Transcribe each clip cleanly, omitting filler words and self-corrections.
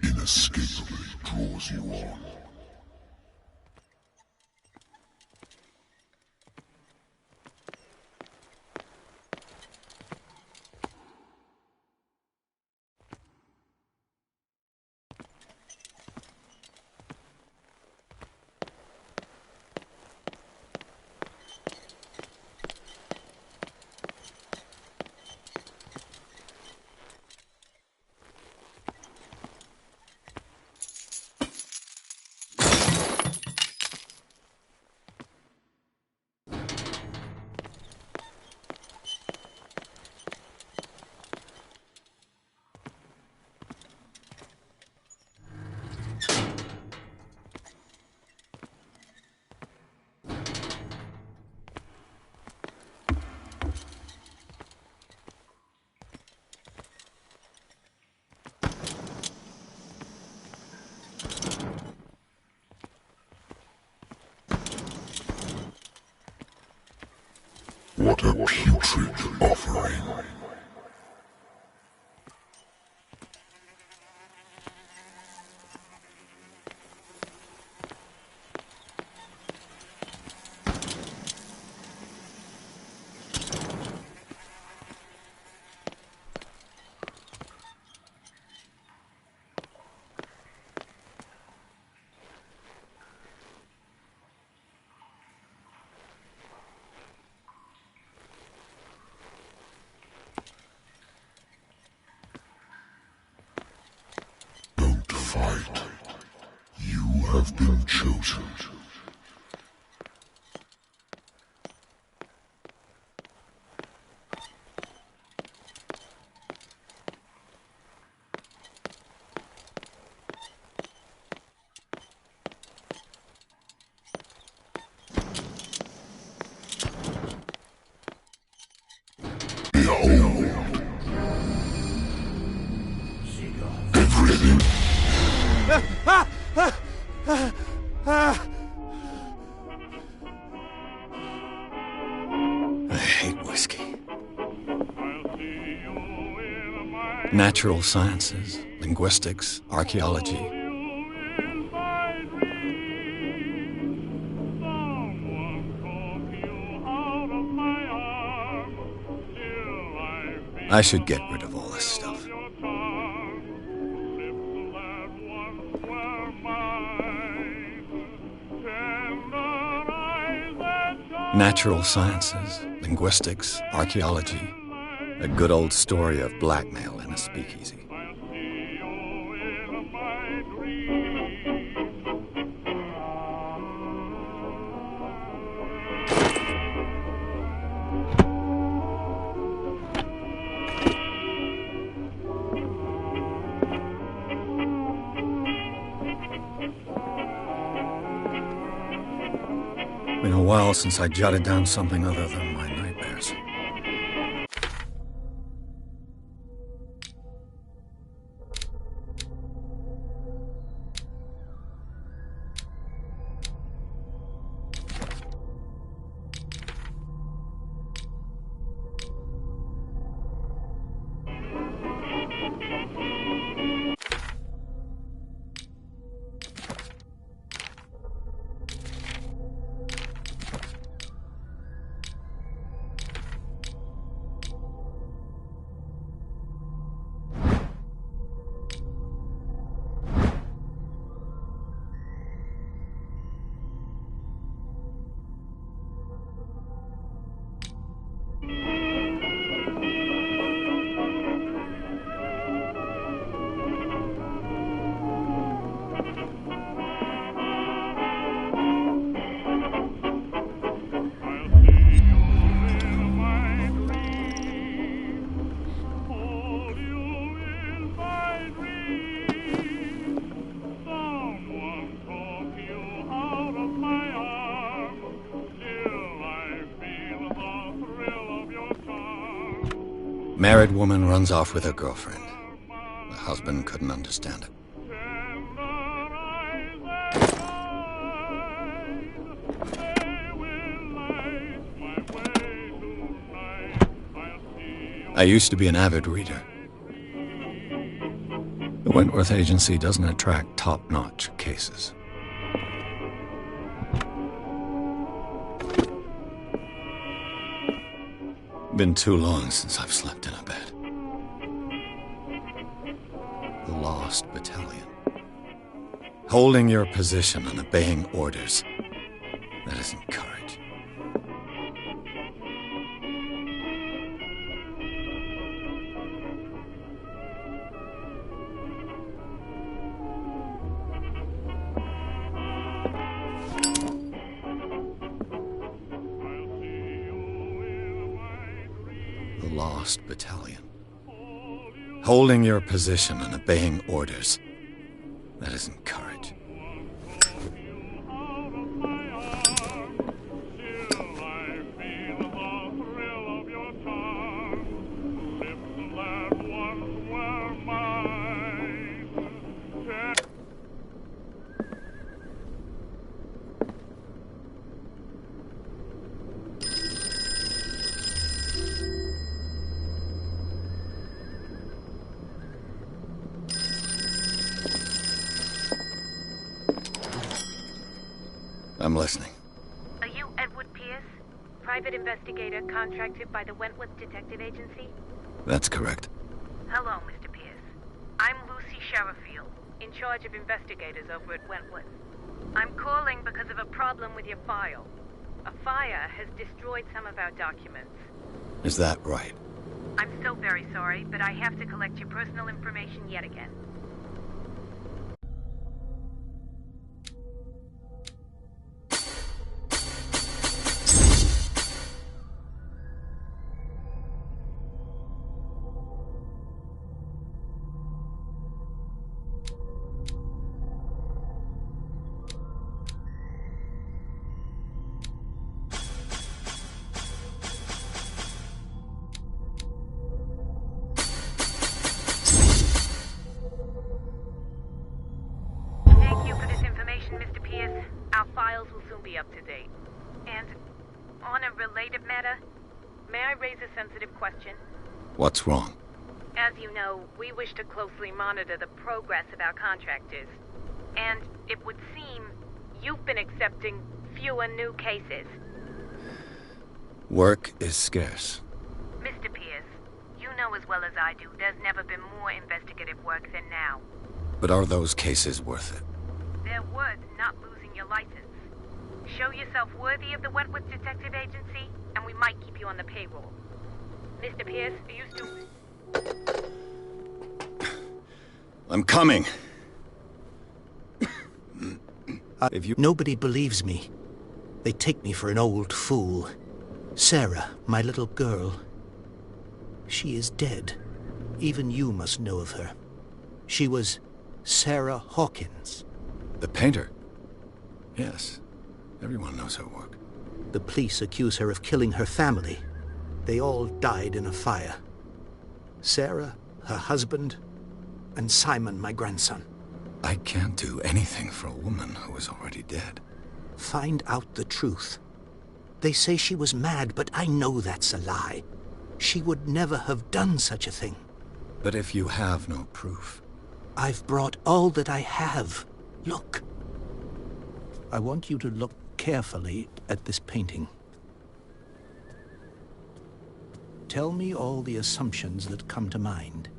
inescapably draws you on. What a putrid offering. Fight. You have been chosen. Behold. Everything. I hate whiskey. Natural sciences, linguistics, archaeology. I should get rid of all this stuff. Natural sciences, linguistics, archaeology. A good old story of blackmail in a speakeasy. Been a while since I jotted down something other than my nightmares. Married woman runs off with her girlfriend. The husband couldn't understand it. I used to be an avid reader. The Wentworth Agency doesn't attract top-notch cases. Been too long since I've slept in a bed. The Lost Battalion. Holding your position and obeying orders. That isn't courage. The Lost Battalion. Holding your position and obeying orders. That isn't courage. I'm listening. Are you Edward Pierce, private investigator contracted by the Wentworth Detective Agency? That's correct. Hello, Mr. Pierce. I'm Lucy Sherifield, in charge of investigators over at Wentworth. I'm calling because of a problem with your file. A fire has destroyed some of our documents. Is that right? I'm so very sorry, but I have to collect your personal information yet again. Thank you for this information, Mr. Pierce. Our files will soon be up to date. And on a related matter, may I raise a sensitive question? What's wrong? As you know, we wish to closely monitor the progress of our contractors. And it would seem you've been accepting fewer new cases. Work is scarce. Mr. Pierce, you know as well as I do, there's never been more investigative work than now. But are those cases worth it? They're worth not losing your license. Show your yourself worthy of the Wentworth Detective Agency, and we might keep you on the payroll. Mr. Pierce, are you still... I'm coming. If you... Nobody believes me. They take me for an old fool. Sarah, my little girl. She is dead. Even you must know of her. She was Sarah Hawkins. The painter? Yes. Everyone knows her work. The police accuse her of killing her family. They all died in a fire. Sarah, her husband, and Simon, my grandson. I can't do anything for a woman who is already dead. Find out the truth. They say she was mad, but I know that's a lie. She would never have done such a thing. But if you have no proof... I've brought all that I have. Look. I want you to look carefully at this painting. Tell me all the assumptions that come to mind.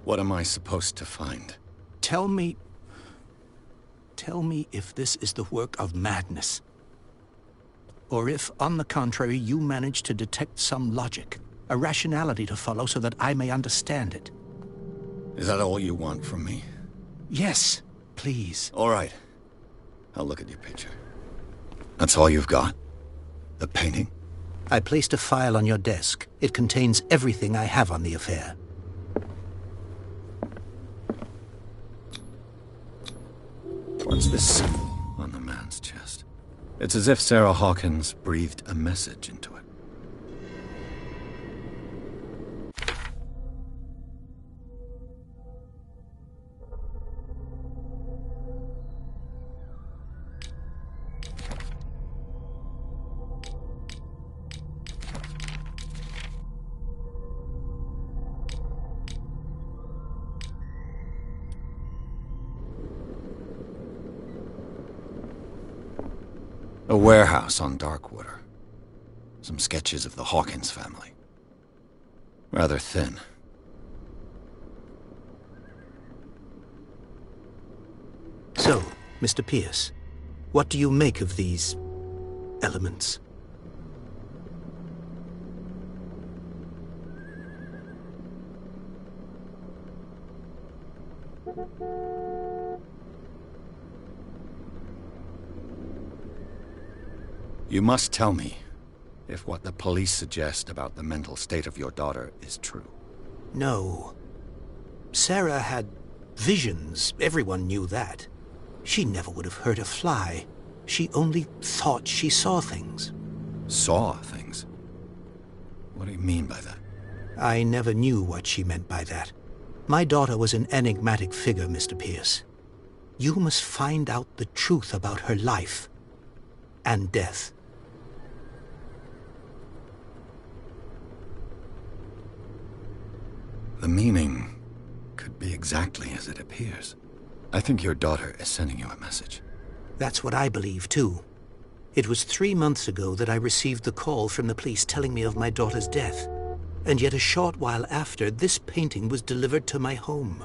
What am I supposed to find? Tell me if this is the work of madness. Or if, on the contrary, you manage to detect some logic, a rationality to follow so that I may understand it. Is that all you want from me? Yes, please. All right. I'll look at your picture. That's all you've got? The painting? I placed a file on your desk. It contains everything I have on the affair. What's this symbol on the man's chest? It's as if Sarah Hawkins breathed a message into it. A warehouse on Darkwater. Some sketches of the Hawkins family. Rather thin. So, Mr. Pierce, what do you make of these elements? You must tell me if what the police suggest about the mental state of your daughter is true. No. Sarah had visions. Everyone knew that. She never would have hurt a fly. She only thought she saw things. Saw things? What do you mean by that? I never knew what she meant by that. My daughter was an enigmatic figure, Mr. Pierce. You must find out the truth about her life and death. The meaning could be exactly as it appears. I think your daughter is sending you a message. That's what I believe, too. It was 3 months ago that I received the call from the police telling me of my daughter's death. And yet a short while after, this painting was delivered to my home.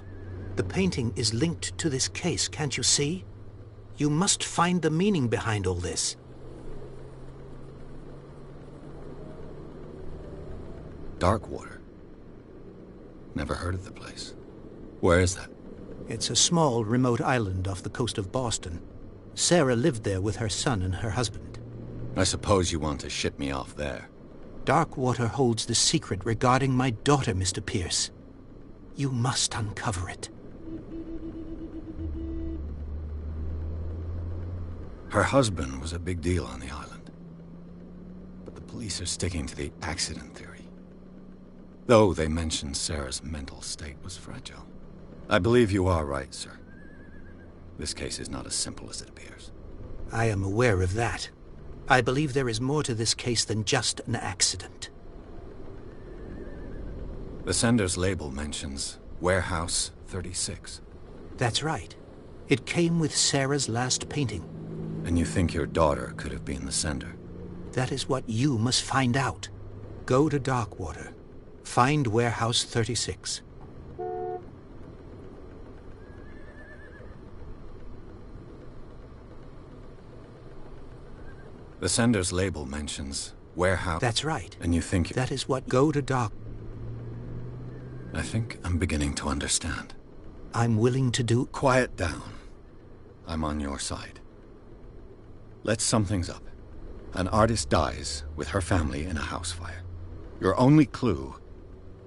The painting is linked to this case, can't you see? You must find the meaning behind all this. Darkwater? Never heard of the place. Where is that? It's a small, remote island off the coast of Boston. Sarah lived there with her son and her husband. I suppose you want to ship me off there. Darkwater holds the secret regarding my daughter, Mr. Pierce. You must uncover it. Her husband was a big deal on the island. But the police are sticking to the accident theory. Though they mentioned Sarah's mental state was fragile. I believe you are right, sir. This case is not as simple as it appears. I am aware of that. I believe there is more to this case than just an accident. The sender's label mentions Warehouse 36. That's right. It came with Sarah's last painting. And you think your daughter could have been the sender? That is what you must find out. Go to Darkwater. Find Warehouse 36. The sender's label mentions warehouse. That's right. And you think... That is what go to dark. I think I'm beginning to understand. I'm willing to do... Quiet down. I'm on your side. Let's sum things up. An artist dies with her family in a house fire. Your only clue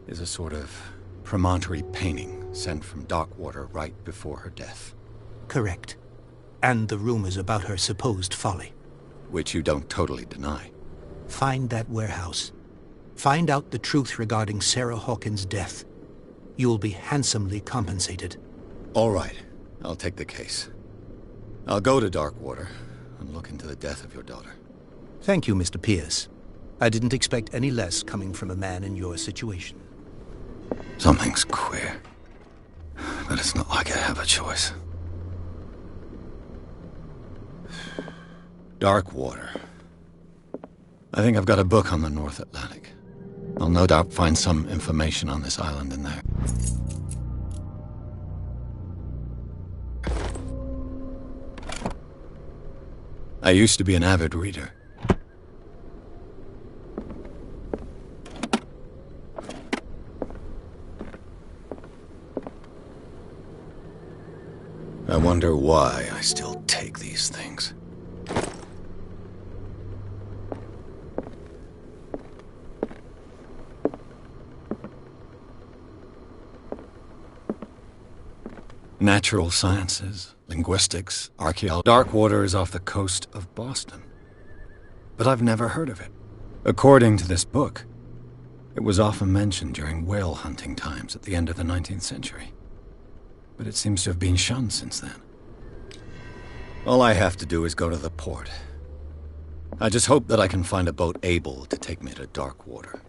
is a sort of promontory painting sent from Darkwater right before her death. Correct. And the rumors about her supposed folly. Which you don't totally deny. Find that warehouse. Find out the truth regarding Sarah Hawkins' death. You'll be handsomely compensated. All right. I'll take the case. I'll go to Darkwater and look into the death of your daughter. Thank you, Mr. Pierce. I didn't expect any less coming from a man in your situation. Something's queer. But it's not like I have a choice. Darkwater. I think I've got a book on the North Atlantic. I'll no doubt find some information on this island in there. I used to be an avid reader. I wonder why I still take these things. Natural sciences, linguistics, archaeology. Darkwater is off the coast of Boston. But I've never heard of it. According to this book, it was often mentioned during whale hunting times at the end of the 19th century. But it seems to have been shunned since then. All I have to do is go to the port. I just hope that I can find a boat able to take me to Darkwater.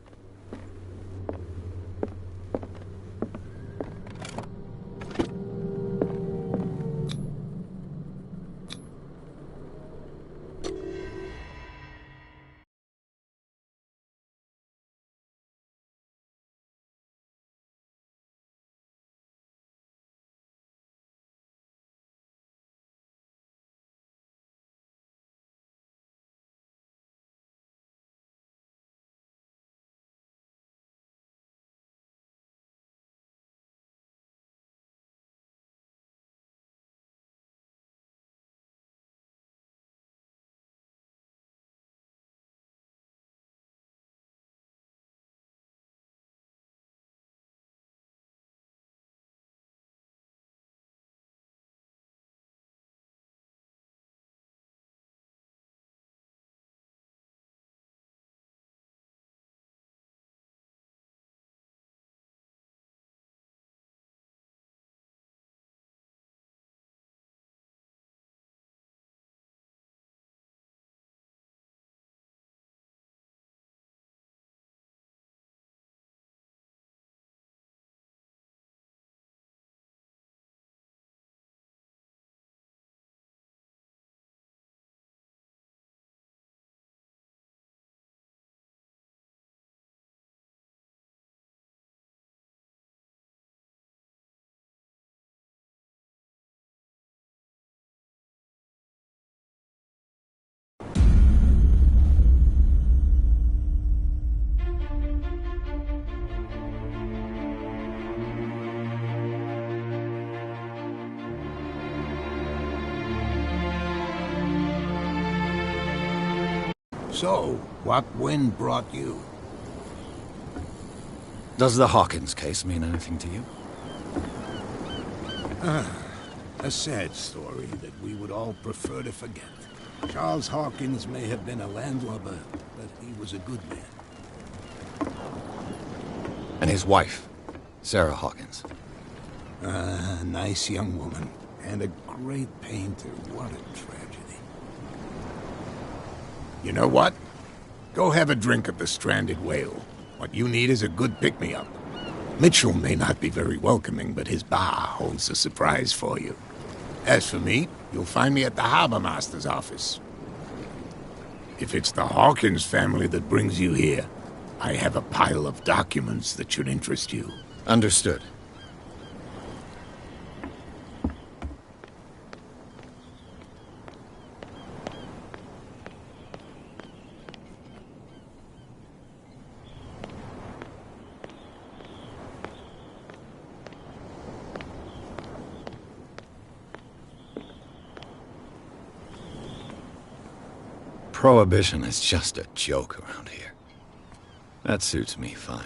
So, what wind brought you? Does the Hawkins case mean anything to you? A sad story that we would all prefer to forget. Charles Hawkins may have been a landlubber, but he was a good man. And his wife, Sarah Hawkins. A nice young woman, and a great painter. What a tragedy. You know what? Go have a drink at the Stranded Whale. What you need is a good pick-me-up. Mitchell may not be very welcoming, but his bar holds a surprise for you. As for me, you'll find me at the Harbor Master's office. If it's the Hawkins family that brings you here, I have a pile of documents that should interest you. Understood. Prohibition is just a joke around here. That suits me fine.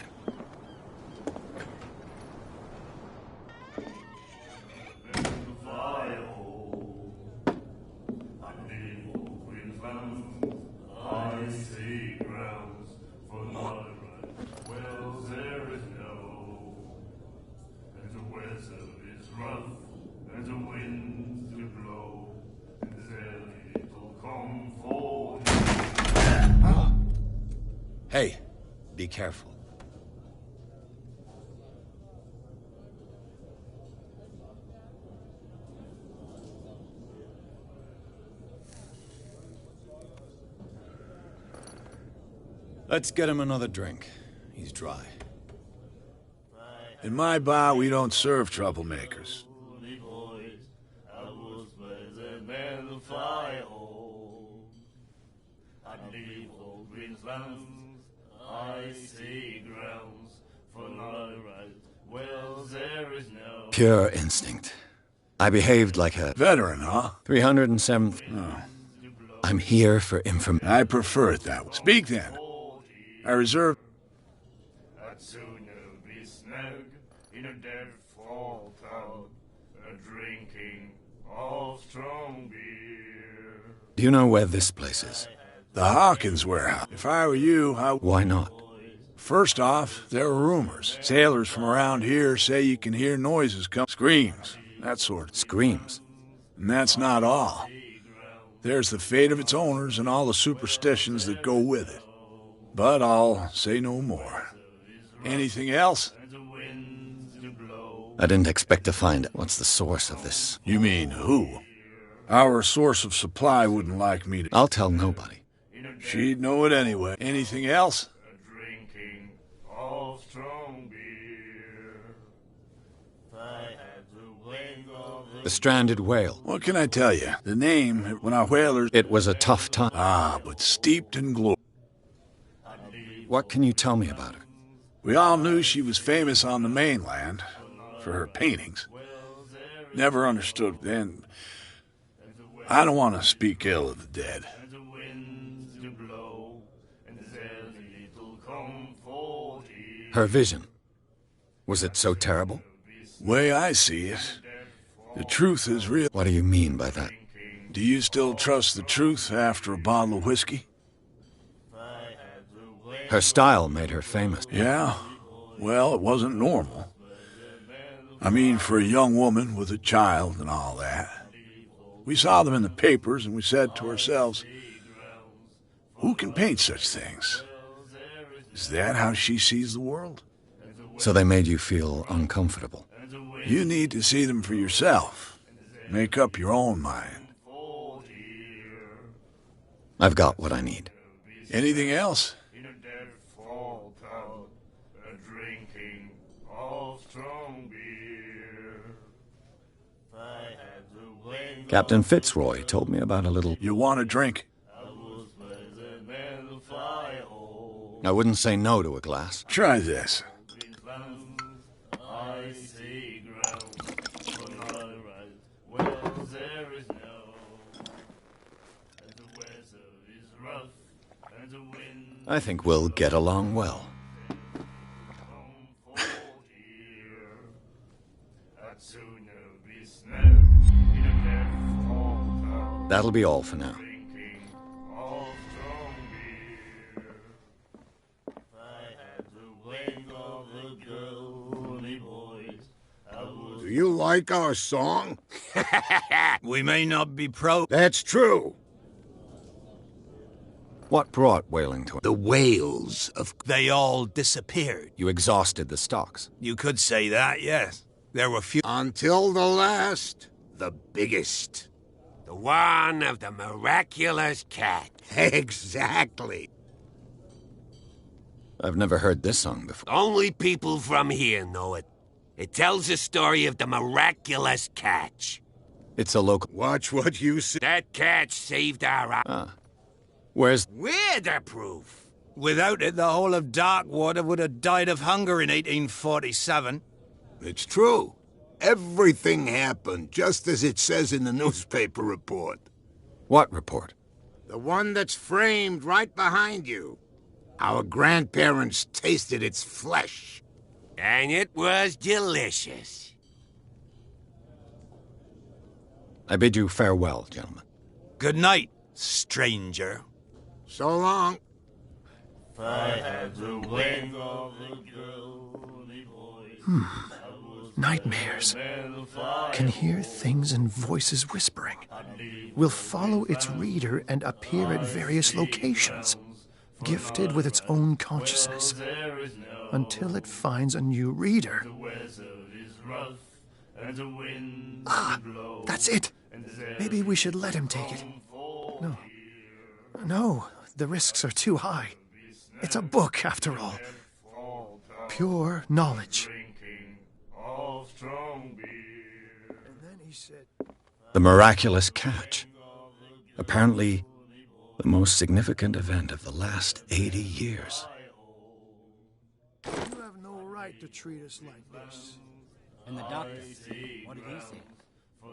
Hey, be careful. Let's get him another drink. He's dry. In my bar, we don't serve troublemakers. Pure instinct. I behaved like a Veteran, huh? 307th. Oh. I'm here for information. I prefer it that way. Speak then. I reserve... I'd sooner be snug in a dead fall town, drinking of strong beer. Do you know where this place is? The Hawkins warehouse. If I were you, Why not? First off, there are rumors. Sailors from around here say you can hear noises come, screams, that sort of. Screams. And that's not all. There's the fate of its owners and all the superstitions that go with it. But I'll say no more. Anything else? I didn't expect to find it. What's the source of this? You mean who? Our source of supply wouldn't like me to... I'll tell nobody. She'd know it anyway. Anything else? Drinking of strong beer. The stranded whale. What can I tell you? The name, when our whalers... It was a tough time. Ah, but steeped in glory. What can you tell me about her? We all knew she was famous on the mainland for her paintings. Never understood then. I don't want to speak ill of the dead. Her vision. Was it so terrible? Way I see it, the truth is real. What do you mean by that? Do you still trust the truth after a bottle of whiskey? Her style made her famous. Yeah? Well, it wasn't normal. I mean, for a young woman with a child and all that. We saw them in the papers and we said to ourselves, who can paint such things? Is that how she sees the world? So they made you feel uncomfortable. You need to see them for yourself. Make up your own mind. I've got what I need. Anything else? Drinking of strong beer. Captain Fitzroy told me about a little... You want a drink? I wouldn't say no to a glass. Try this. I think we'll get along well. That'll be all for now. Do you like our song? We may not be pro... That's true. What brought whaling to it? The whales of... They all disappeared. You exhausted the stocks. You could say that, yes. There were few... Until the last, the biggest. The one of the miraculous cat. Exactly. I've never heard this song before. Only people from here know it. It tells the story of the miraculous catch. It's a local... Watch what you say. That catch saved our... Where's... We're the proof. Without it, the whole of Darkwater would have died of hunger in 1847. It's true. Everything happened just as it says in the newspaper report. What report? The one that's framed right behind you. Our grandparents tasted its flesh. And it was delicious. I bid you farewell, gentlemen. Good night, stranger. So long. If I had the wing of the girly voice, Nightmares. Can hear things and voices whispering. Will follow its reader and appear at various locations, gifted with its own consciousness, until it finds a new reader. Ah, that's it. Maybe we should let him take it. No. No, the risks are too high. It's a book, after all. Pure knowledge. And then he said, The miraculous catch. Apparently, the most significant event of the last 80 years. you have no right to treat us like this. And the doctor, what did he say?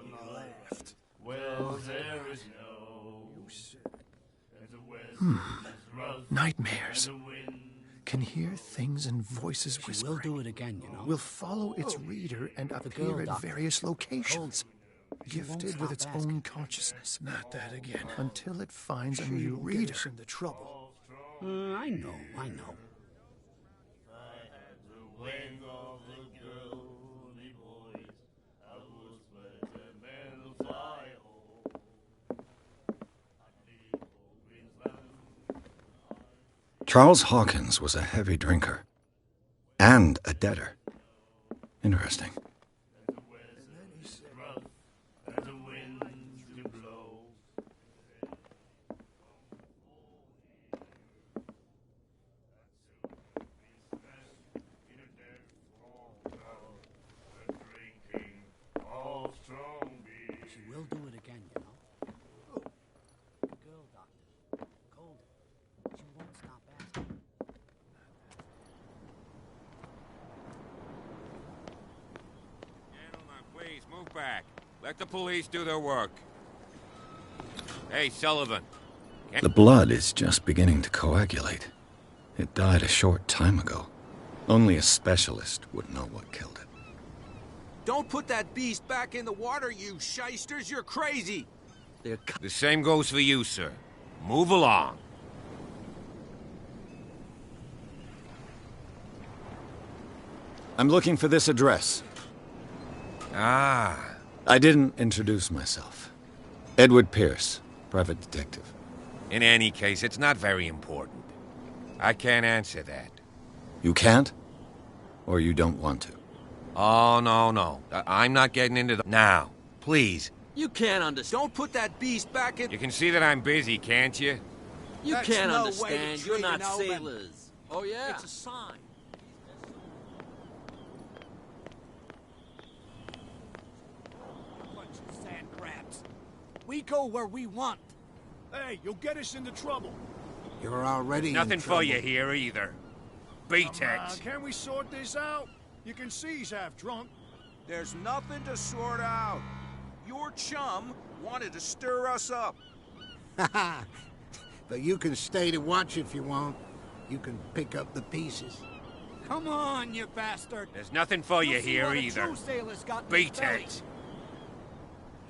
He laughed. well, there is no You said, rough nightmares. the wind. Can hear things and voices We'll whispering. do it again, you know. Will follow its reader and girl appear at doctor. various locations, She won't gifted with stop its asking. own consciousness. Not that again. Until it finds a new reader. Into trouble. I know. The wing of the girly voice, I was but a man of fire. Charles Hawkins was a heavy drinker and a debtor. Interesting. And the winds do blow. Drinking all strong beer. She will do it again, you know. The girl doctor, cold. She won't stop asking. Gentlemen, please move back. Let the police do their work. Hey, Sullivan. The blood is just beginning to coagulate. It died a short time ago. Only a specialist would know what killed it. Don't put that beast back in the water, you shysters! You're crazy! The same goes for you, sir. Move along. I'm looking for this address. Ah. I didn't introduce myself. Edward Pierce, private detective. In any case, it's not very important. I can't answer that. You can't? Or you don't want to? Oh, no. I'm not getting into the... Now, please. You can't understand. Don't put that beast back in... You can see that I'm busy, can't you? You That's can't no way to understand. You're treat not an old man. sailors. Oh, yeah? It's a sign. Bunch of sand crabs. We go where we want. Hey, you'll get us into trouble. You're already Nothing in for trouble. you here, either. Beat it. Can we sort this out? You can see he's half drunk. There's nothing to sort out. Your chum wanted to stir us up. But you can stay to watch if you want. You can pick up the pieces. Come on, you bastard. There's nothing for you You'll see here, what a either. true sailor's got in his Beat belly. it.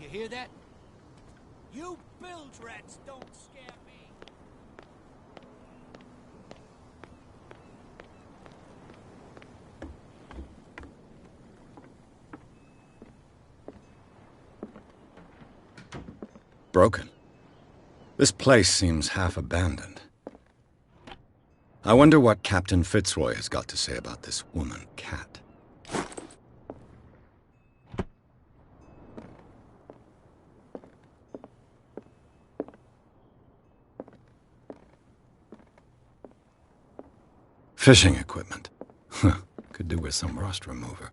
You hear that? You bilge rats don't scare me. Broken. This place seems half abandoned. I wonder what Captain Fitzroy has got to say about this woman, Cat. Fishing equipment. Could do with some rust remover.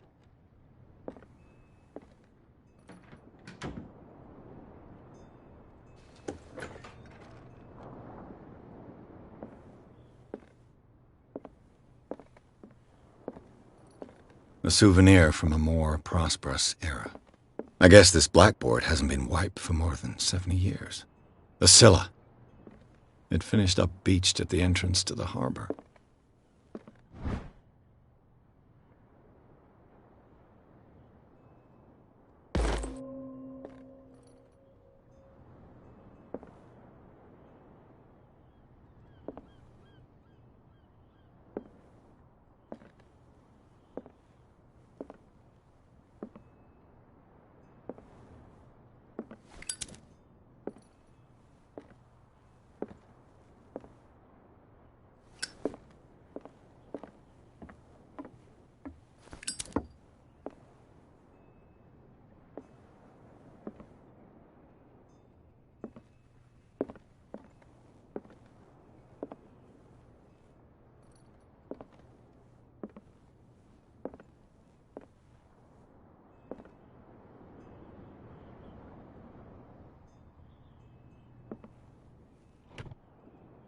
A souvenir from a more prosperous era. I guess this blackboard hasn't been wiped for more than 70 years. The Scylla. It finished up beached at the entrance to the harbor.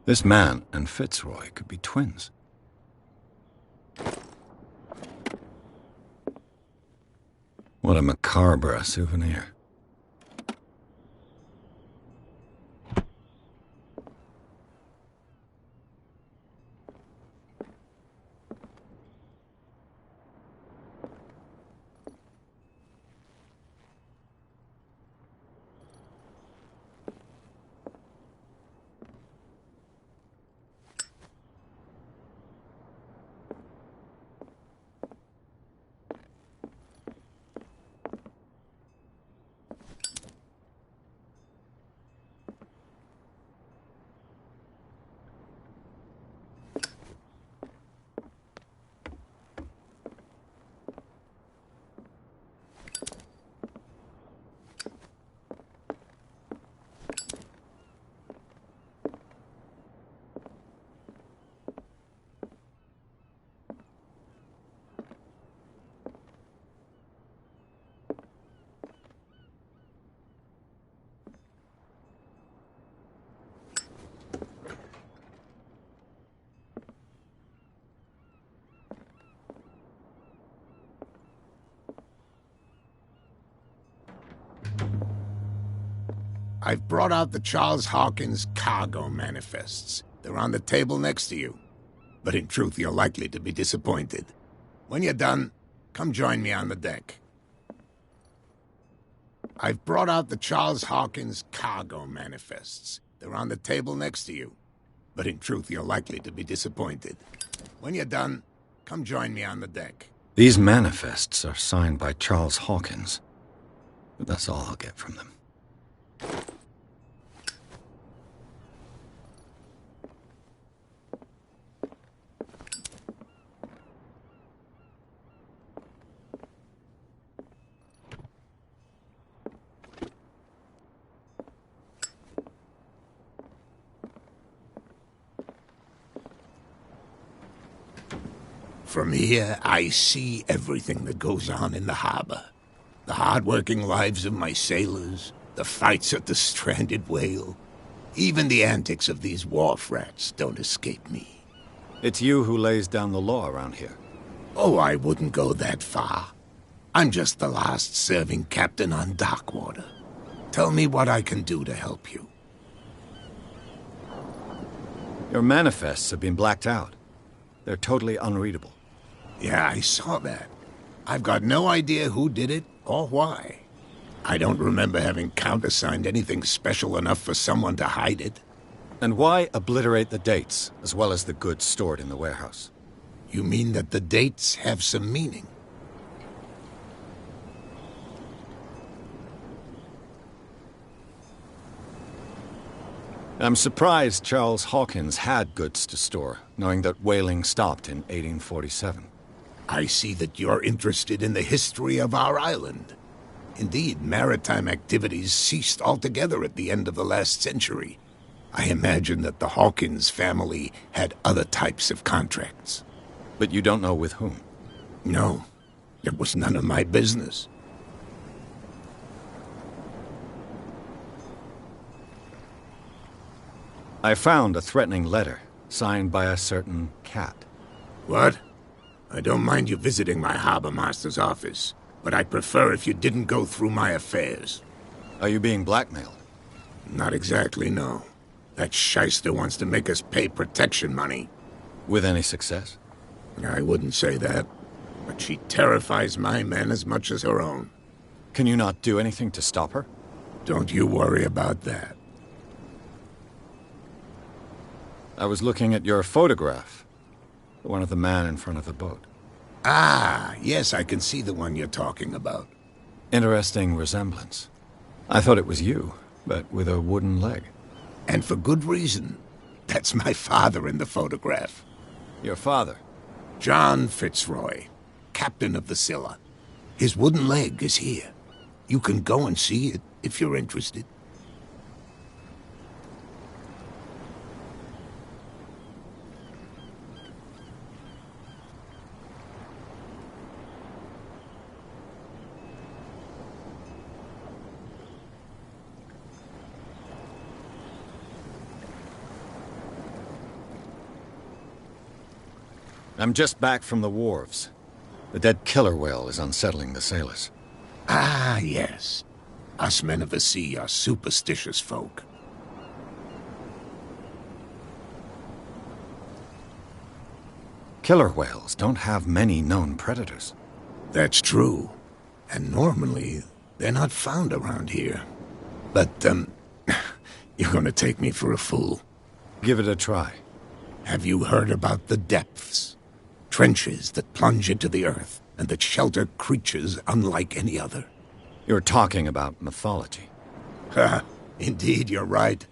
This man and Fitzroy could be twins. What a macabre souvenir. I've brought out the Charles Hawkins cargo manifests. They're on the table next to you. But in truth, you're likely to be disappointed. When you're done, come join me on the deck. I've brought out the Charles Hawkins cargo manifests. They're on the table next to you. But in truth, you're likely to be disappointed. When you're done, come join me on the deck. These manifests are signed by Charles Hawkins. But that's all I'll get from them. From here, I see everything that goes on in the harbor. The hard-working lives of my sailors, the fights at the stranded whale. Even the antics of these wharf rats don't escape me. It's you who lays down the law around here. Oh, I wouldn't go that far. I'm just the last serving captain on Darkwater. Tell me what I can do to help you. Your manifests have been blacked out. They're totally unreadable. Yeah, I saw that. I've got no idea who did it or why. I don't remember having countersigned anything special enough for someone to hide it. And why obliterate the dates, as well as the goods stored in the warehouse? You mean that the dates have some meaning? I'm surprised Charles Hawkins had goods to store, knowing that whaling stopped in 1847. I see that you're interested in the history of our island. Indeed, maritime activities ceased altogether at the end of the last century. I imagine that the Hawkins family had other types of contracts. But you don't know with whom? No, it was none of my business. I found a threatening letter, signed by a certain cat. What? I don't mind you visiting my harbor master's office, but I'd prefer if you didn't go through my affairs. Are you being blackmailed? Not exactly, no. That shyster wants to make us pay protection money. With any success? I wouldn't say that, but she terrifies my men as much as her own. Can you not do anything to stop her? Don't you worry about that. I was looking at your photograph. The one of the man in front of the boat. Ah, yes, I can see the one you're talking about. Interesting resemblance. I thought it was you, but with a wooden leg. And for good reason. That's my father in the photograph. Your father? John Fitzroy, captain of the Scylla. His wooden leg is here. You can go and see it if you're interested. I'm just back from the wharves. The dead killer whale is unsettling the sailors. Ah, yes. Us men of the sea are superstitious folk. Killer whales don't have many known predators. That's true. And normally, they're not found around here. But, you're gonna take me for a fool. Give it a try. Have you heard about the depths? Trenches that plunge into the earth and that shelter creatures unlike any other. You're talking about mythology. Ha! Indeed, you're right.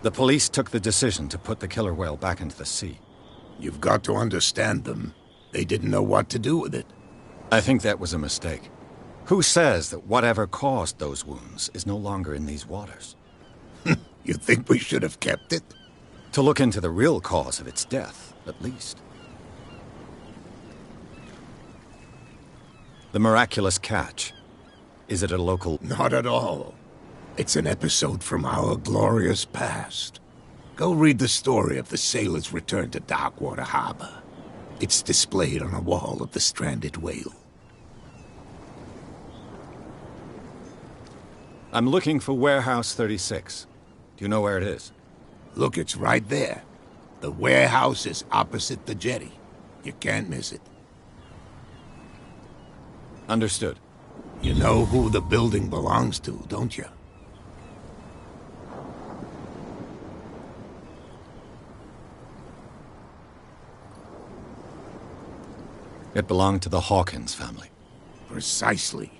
The police took the decision to put the killer whale back into the sea. You've got to understand them. They didn't know what to do with it. I think that was a mistake. Who says that whatever caused those wounds is no longer in these waters? You think we should have kept it? To look into the real cause of its death, at least. The miraculous catch. Is it a local... Not at all. It's an episode from our glorious past. Go read the story of the sailor's return to Darkwater Harbor. It's displayed on a wall of the stranded whale. I'm looking for Warehouse 36. Do you know where it is? Look, it's right there. The warehouse is opposite the jetty. You can't miss it. Understood. You know who the building belongs to, don't you? It belonged to the Hawkins family. Precisely.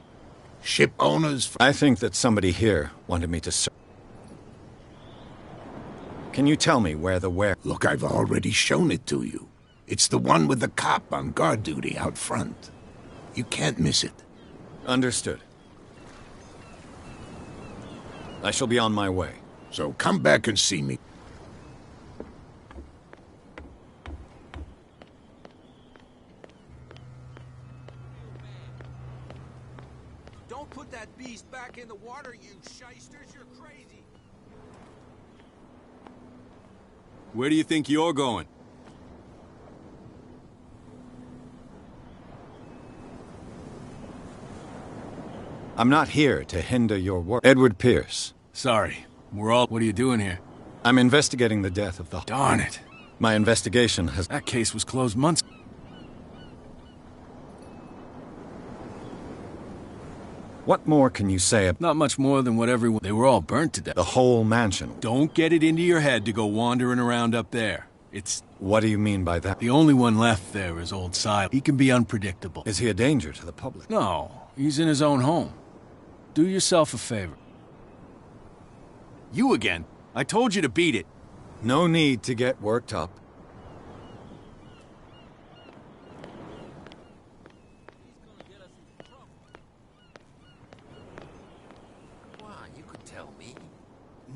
Ship owners... I think that somebody here wanted me to search. Can you tell me where the Look, I've already shown it to you. It's the one with the cop on guard duty out front. You can't miss it. Understood. I shall be on my way. So come back and see me. Don't put that beast back in the water, you shysters. You're crazy. Where do you think you're going? I'm not here to hinder your work. Edward Pierce. Sorry. What are you doing here? I'm investigating the death of the... Darn it. My investigation has... That case was closed months. What more can you say? Not much more than what everyone... They were all burnt to death. The whole mansion. Don't get it into your head to go wandering around up there. It's... What do you mean by that? The only one left there is old Silas. He can be unpredictable. Is he a danger to the public? No, he's in his own home. Do yourself a favor. You again. I told you to beat it. No need to get worked up.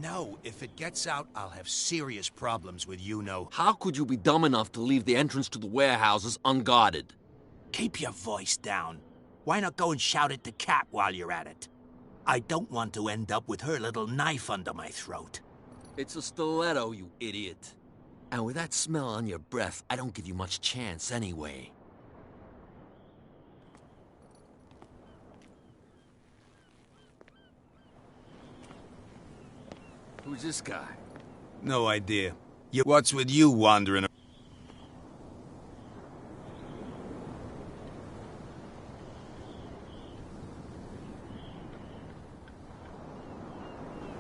No, if it gets out, I'll have serious problems with you-know. How could you be dumb enough to leave the entrance to the warehouses unguarded? Keep your voice down. Why not go and shout at the cat while you're at it? I don't want to end up with her little knife under my throat. It's a stiletto, you idiot. And with that smell on your breath, I don't give you much chance anyway. Who's this guy? No idea. What's with you wandering?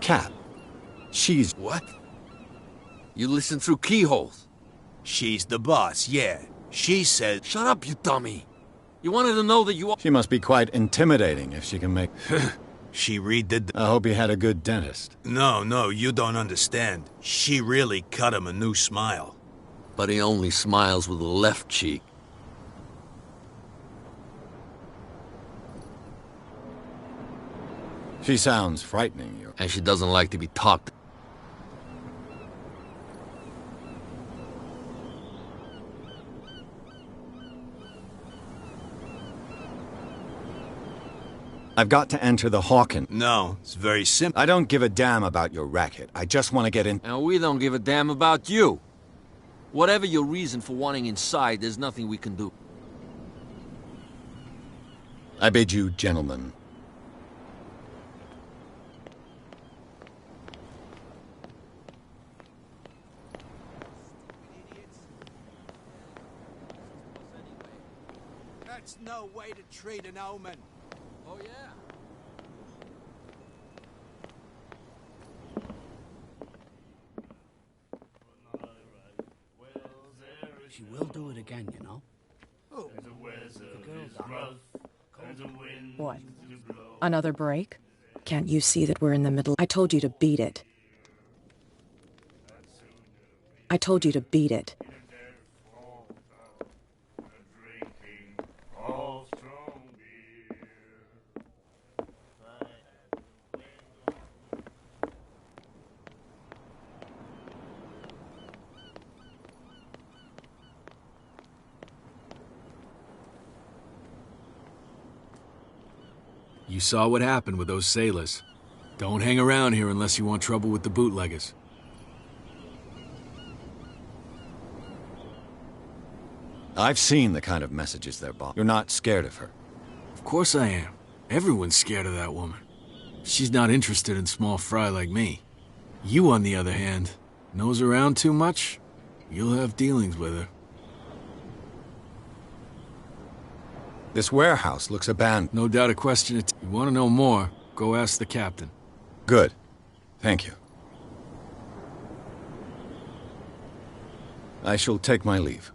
Cat. She's... What? You listen through keyholes? She's the boss, yeah. She said... Shut up, you dummy. You wanted to know that you... She must be quite intimidating if she can make... She redid the... I hope you had a good dentist. No, you don't understand. She really cut him a new smile. But he only smiles with the left cheek. She sounds frightening you. And she doesn't like to be talked. I've got to enter the Hawken. No, it's very simple. I don't give a damn about your racket. I just want to get in... And we don't give a damn about you. Whatever your reason for wanting inside, there's nothing we can do. I bid you, gentlemen. That's no way to treat an omen. Oh, yeah? She will do it again, you know. Oh. The girl, Doctor. What? Another break? Can't you see that we're in the middle? I told you to beat it. I told you to beat it. You saw what happened with those sailors. Don't hang around here unless you want trouble with the bootleggers. I've seen the kind of messages they're bombing. You're not scared of her. Of course I am. Everyone's scared of that woman. She's not interested in small fry like me. You, on the other hand, nose around too much, you'll have dealings with her. This warehouse looks abandoned. No doubt a question. You want to know more, go ask the captain. Good. Thank you. I shall take my leave.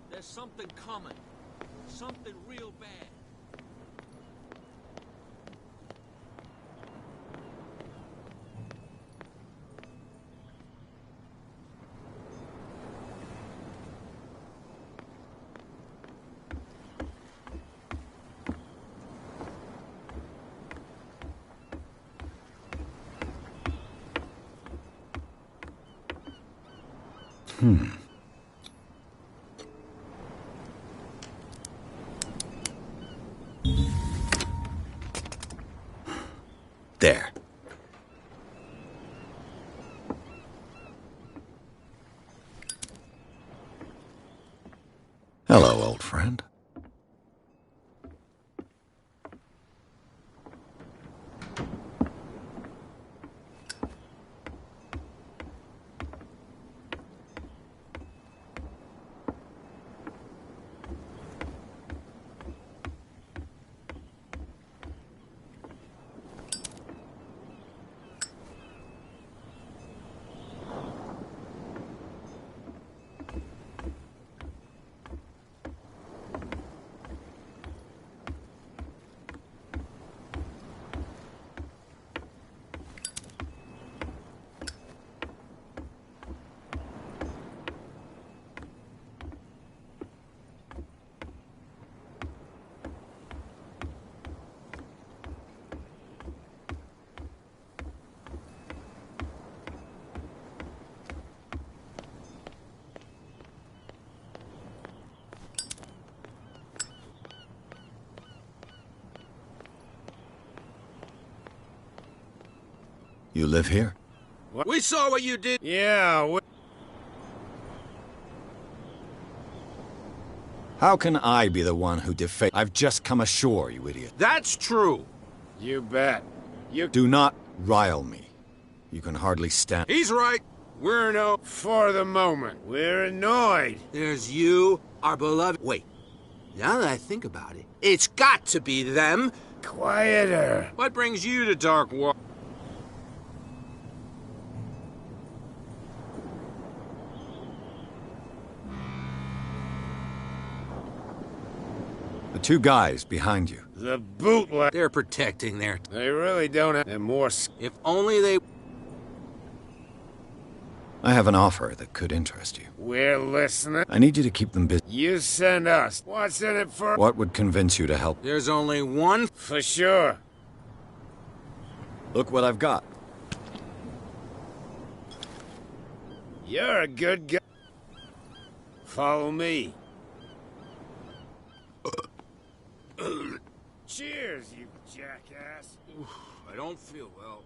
There's something coming. Something real bad. There. Hello, old friend. You live here? We saw what you did. Yeah, How can I be the one who defamed? I've just come ashore, you idiot. That's true. you bet. Do not rile me. You can hardly stand. He's right. We're no... For the moment, we're annoyed. There's you, our beloved... Wait. Now that I think about it, it's got to be them. Quieter. What brings you to Dark Water? The two guys behind you. The bootleg. They're protecting their... They really don't have... They're more... If only they... I have an offer that could interest you. We're listening. I need you to keep them busy. You send us. What's in it for... What would convince you to help? There's only one... For sure. Look what I've got. You're a good guy. Follow me. Cheers, you jackass. I don't feel well.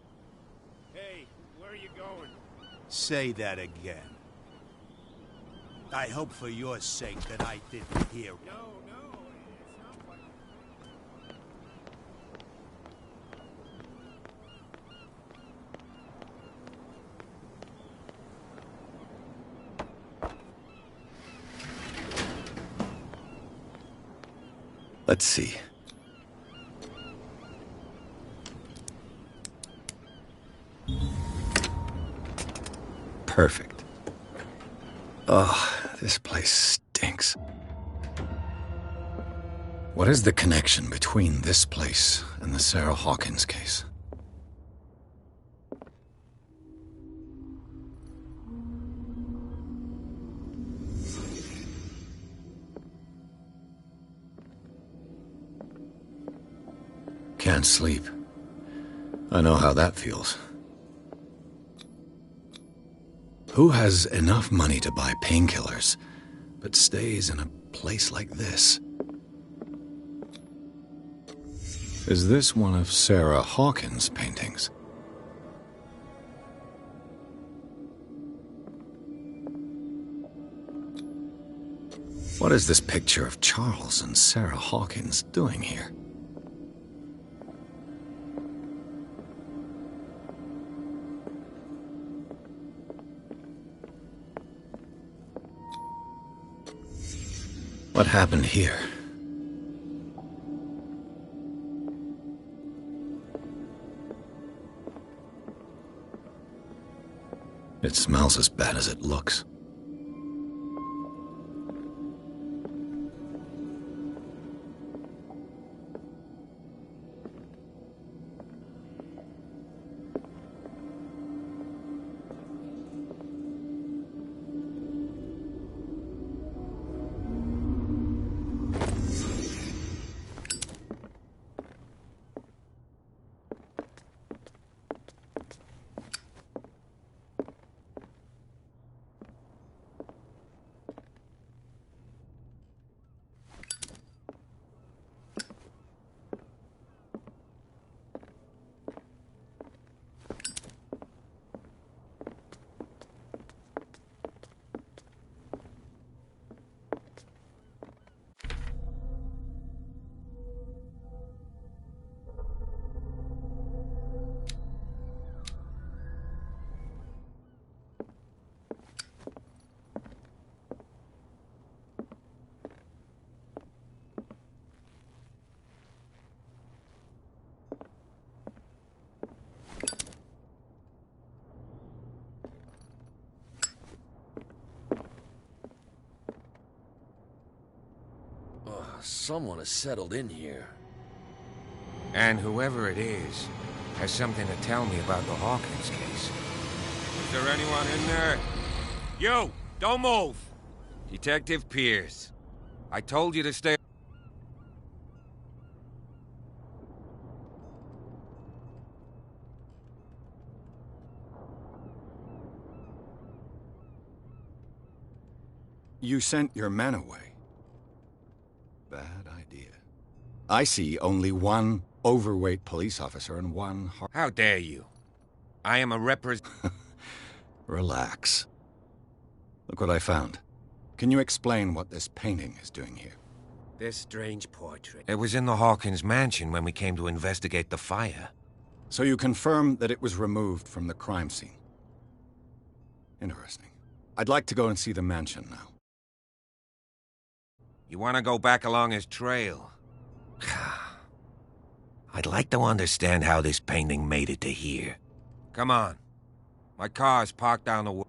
Hey, where are you going? Say that again. I hope for your sake that I didn't hear. No, it's not like... Let's see. Perfect. Oh, this place stinks. What is the connection between this place and the Sarah Hawkins case? Can't sleep. I know how that feels. Who has enough money to buy painkillers, but stays in a place like this? Is this one of Sarah Hawkins' paintings? What is this picture of Charles and Sarah Hawkins doing here? What happened here? It smells as bad as it looks. Someone has settled in here. And whoever it is has something to tell me about the Hawkins case. Is there anyone in there? You! Don't move! Detective Pierce. I told you to stay... You sent your men away. Bad idea. I see only one overweight police officer and one... How dare you? I am a Relax. Look what I found. Can you explain what this painting is doing here? This strange portrait. It was in the Hawkins mansion when we came to investigate the fire. So you confirm that it was removed from the crime scene? Interesting. I'd like to go and see the mansion now. You want to go back along his trail? I'd like to understand how this painting made it to here. Come on. My car's parked down the...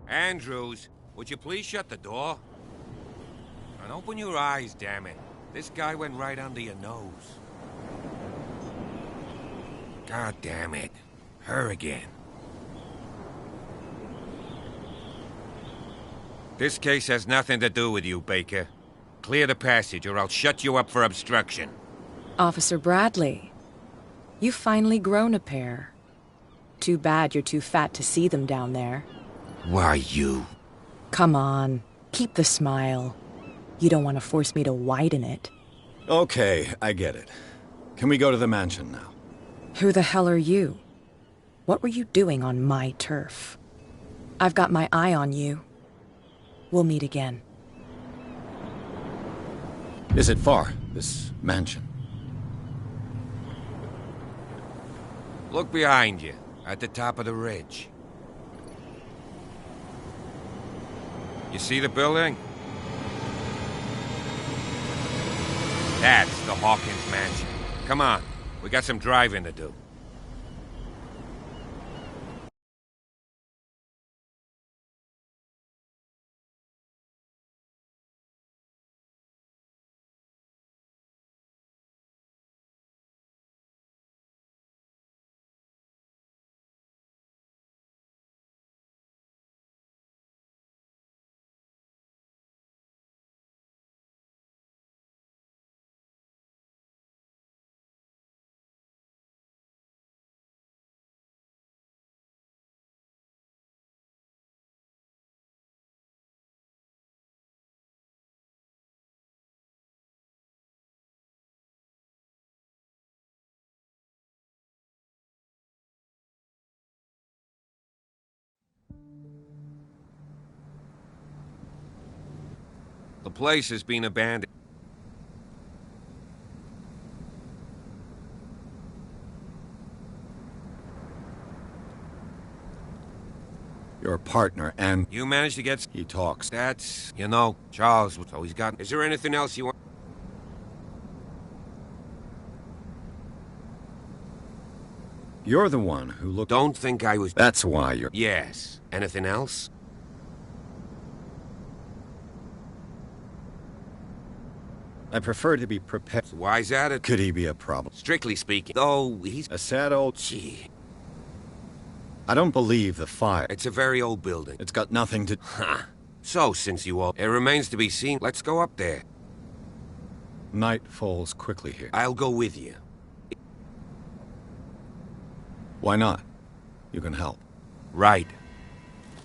Andrews, would you please shut the door? And open your eyes, damn it. This guy went right under your nose. God damn it. Her again. This case has nothing to do with you, Baker. Clear the passage or I'll shut you up for obstruction. Officer Bradley, you've finally grown a pair. Too bad you're too fat to see them down there. Why, you... Come on, keep the smile. You don't want to force me to widen it. Okay, I get it. Can we go to the mansion now? Who the hell are you? What were you doing on my turf? I've got my eye on you. We'll meet again. Is it far, this mansion? Look behind you, at the top of the ridge. You see the building? That's the Hawkins mansion. Come on, we got some driving to do. The place has been abandoned. Your partner and... You managed to get... He talks. That's... You know, Charles was always got... Is there anything else you want? You're the one who looked... Don't think I was... That's why you're... Yes. Anything else? I prefer to be prepared. Why is that? Could he be a problem? Strictly speaking. Though he's... A sad old... Gee. I don't believe the fire. It's a very old building. It's got nothing to... Huh. So, since you all... It remains to be seen. Let's go up there. Night falls quickly here. I'll go with you. Why not? You can help. Right.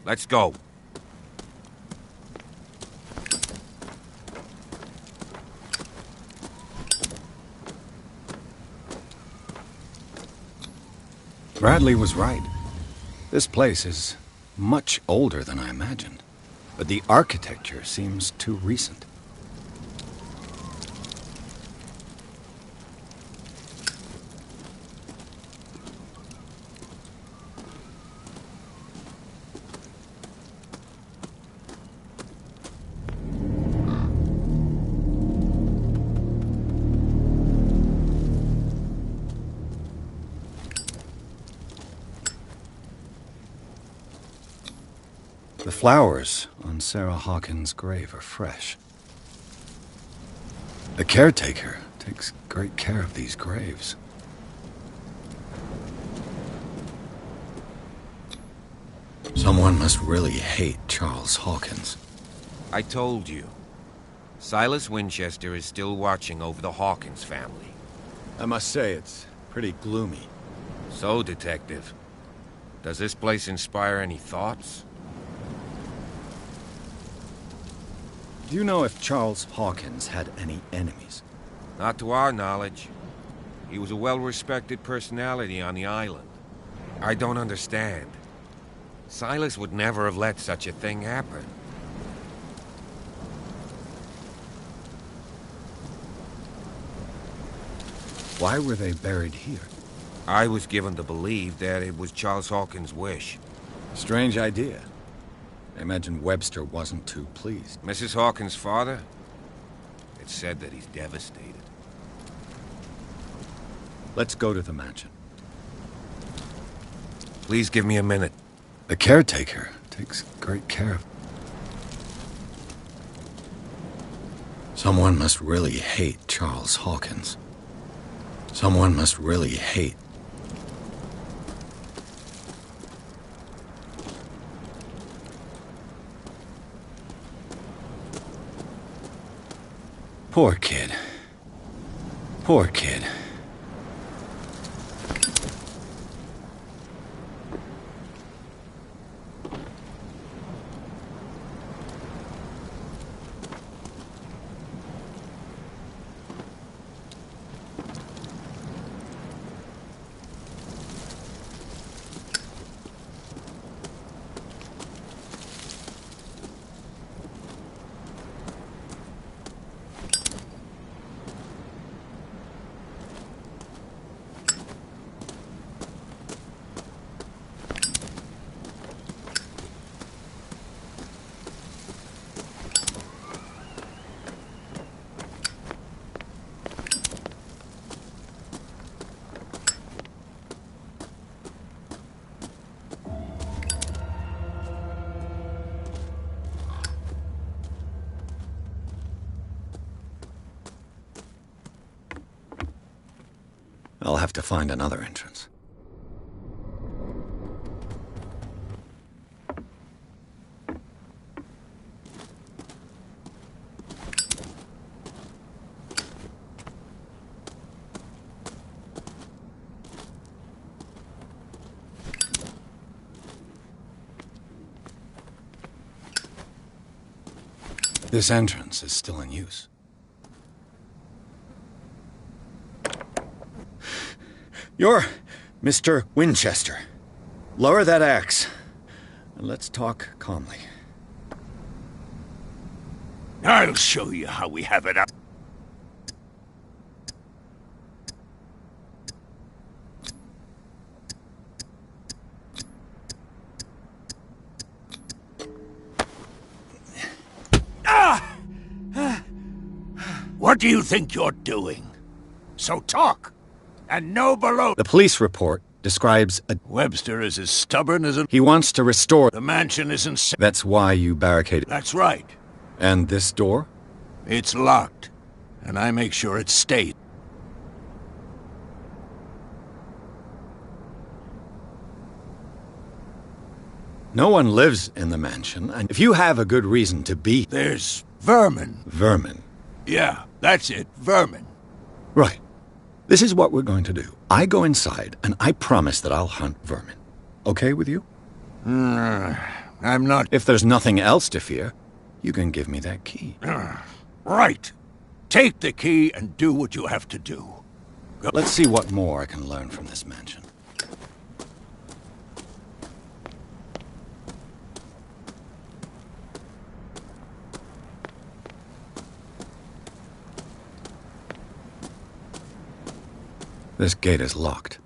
Let's go. Bradley was right. This place is much older than I imagined, but the architecture seems too recent. The flowers on Sarah Hawkins' grave are fresh. The caretaker takes great care of these graves. Someone must really hate Charles Hawkins. I told you. Silas Winchester is still watching over the Hawkins family. I must say, it's pretty gloomy. So, Detective, does this place inspire any thoughts? Do you know if Charles Hawkins had any enemies? Not to our knowledge. He was a well-respected personality on the island. I don't understand. Silas would never have let such a thing happen. Why were they buried here? I was given to believe that it was Charles Hawkins' wish. Strange idea. I imagine Webster wasn't too pleased. Mrs. Hawkins' father? It's said that he's devastated. Let's go to the mansion. Please give me a minute. The caretaker takes great care of... Someone must really hate Charles Hawkins. Someone must really hate... Poor kid. Poor kid. I'll have to find another entrance. This entrance is still in use. You're Mr. Winchester. Lower that axe, and let's talk calmly. I'll show you how we have it up. What do you think you're doing? So talk, and no below. The police report describes a... Webster is as stubborn as a... He wants to restore... The mansion isn't safe. That's why you barricaded... That's right. And this door? It's locked, and I make sure it stays. No one lives in the mansion, and if you have a good reason to be... There's vermin. Vermin? Yeah, that's it, vermin. Right. This is what we're going to do. I go inside, and I promise that I'll hunt vermin. Okay with you? I'm not... If there's nothing else to fear, you can give me that key. Right. Take the key and do what you have to do. Go. Let's see what more I can learn from this mansion. This gate is locked.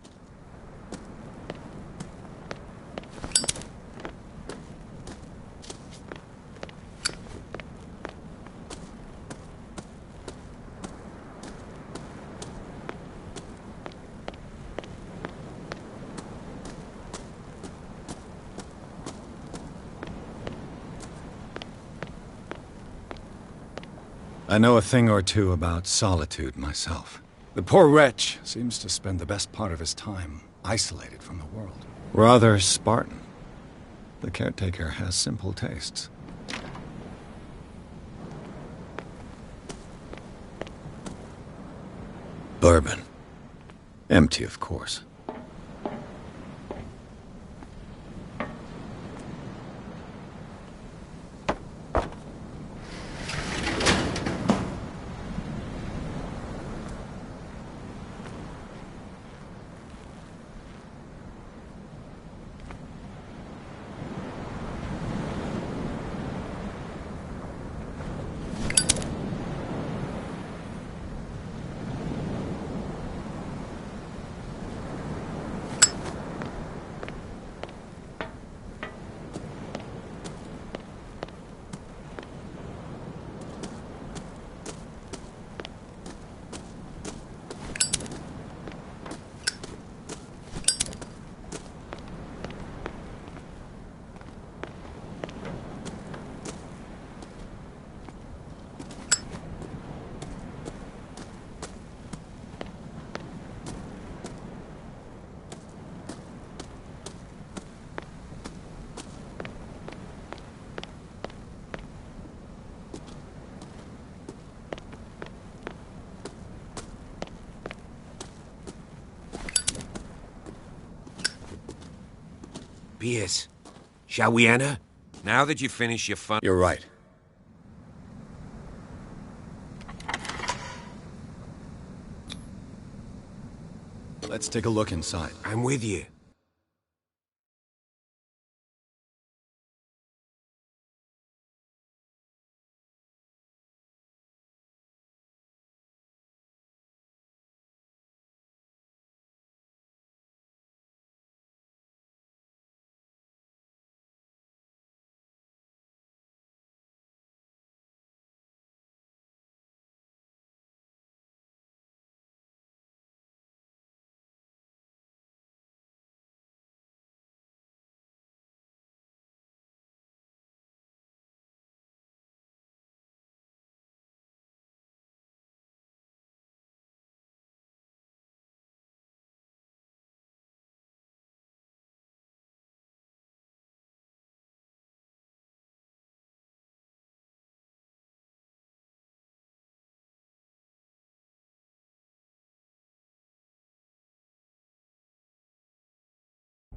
I know a thing or two about solitude myself. The poor wretch seems to spend the best part of his time isolated from the world. Rather Spartan. The caretaker has simple tastes. Bourbon. Empty, of course. Pierce, shall we enter? Now that you finish your fun... You're right. Let's take a look inside. I'm with you.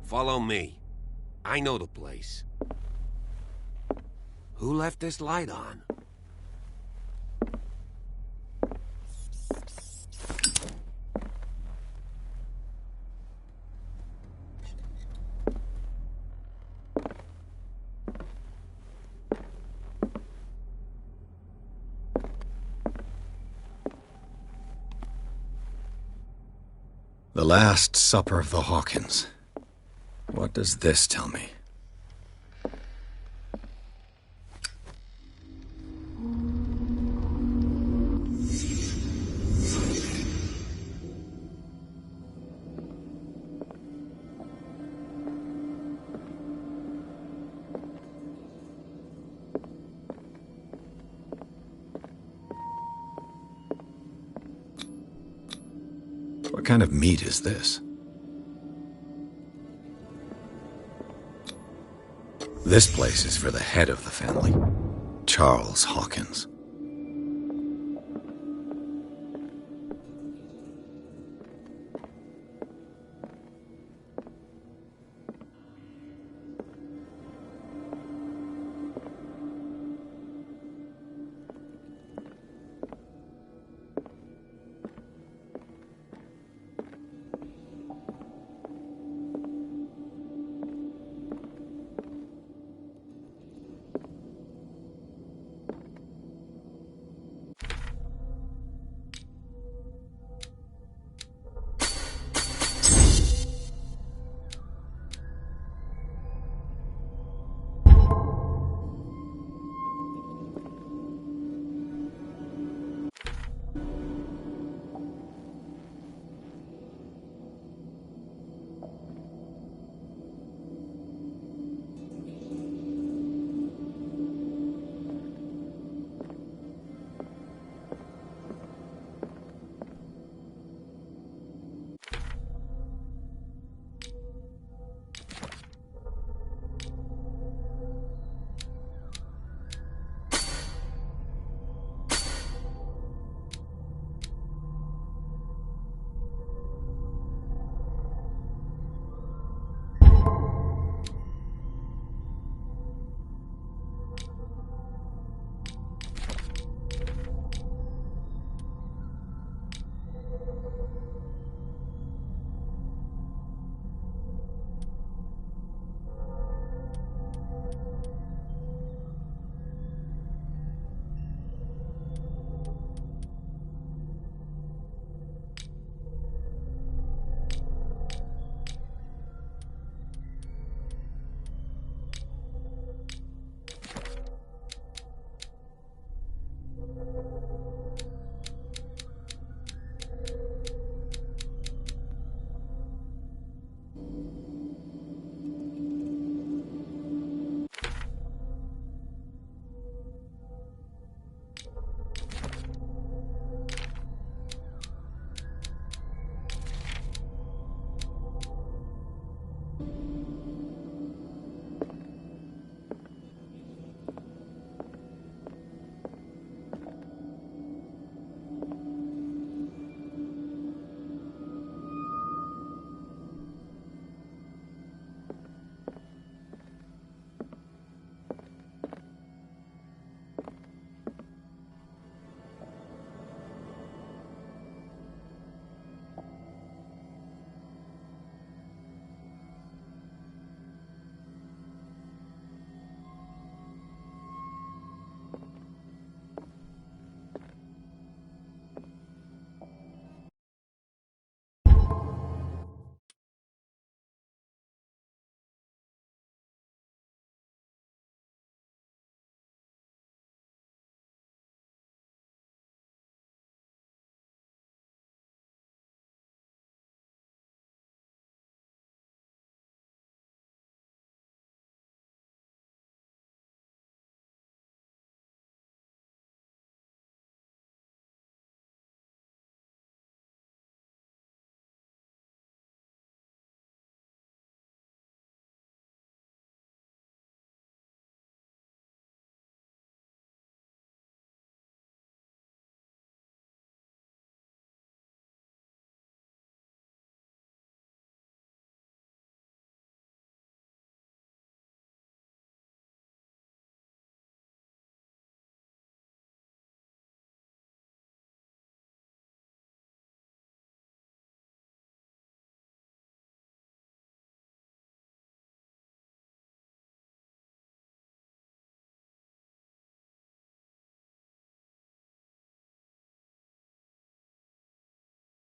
Follow me. I know the place. Who left this light on? The Last Supper of the Hawkins. What does this tell me? What kind of meat is this? This place is for the head of the family, Charles Hawkins.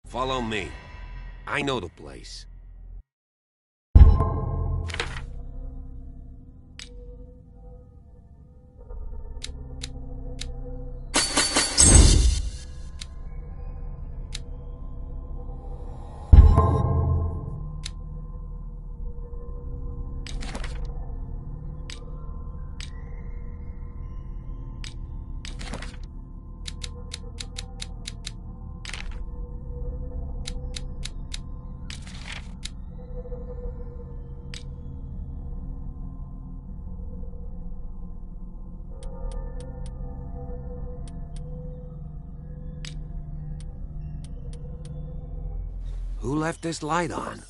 Follow me. I know the place. Who left this light on?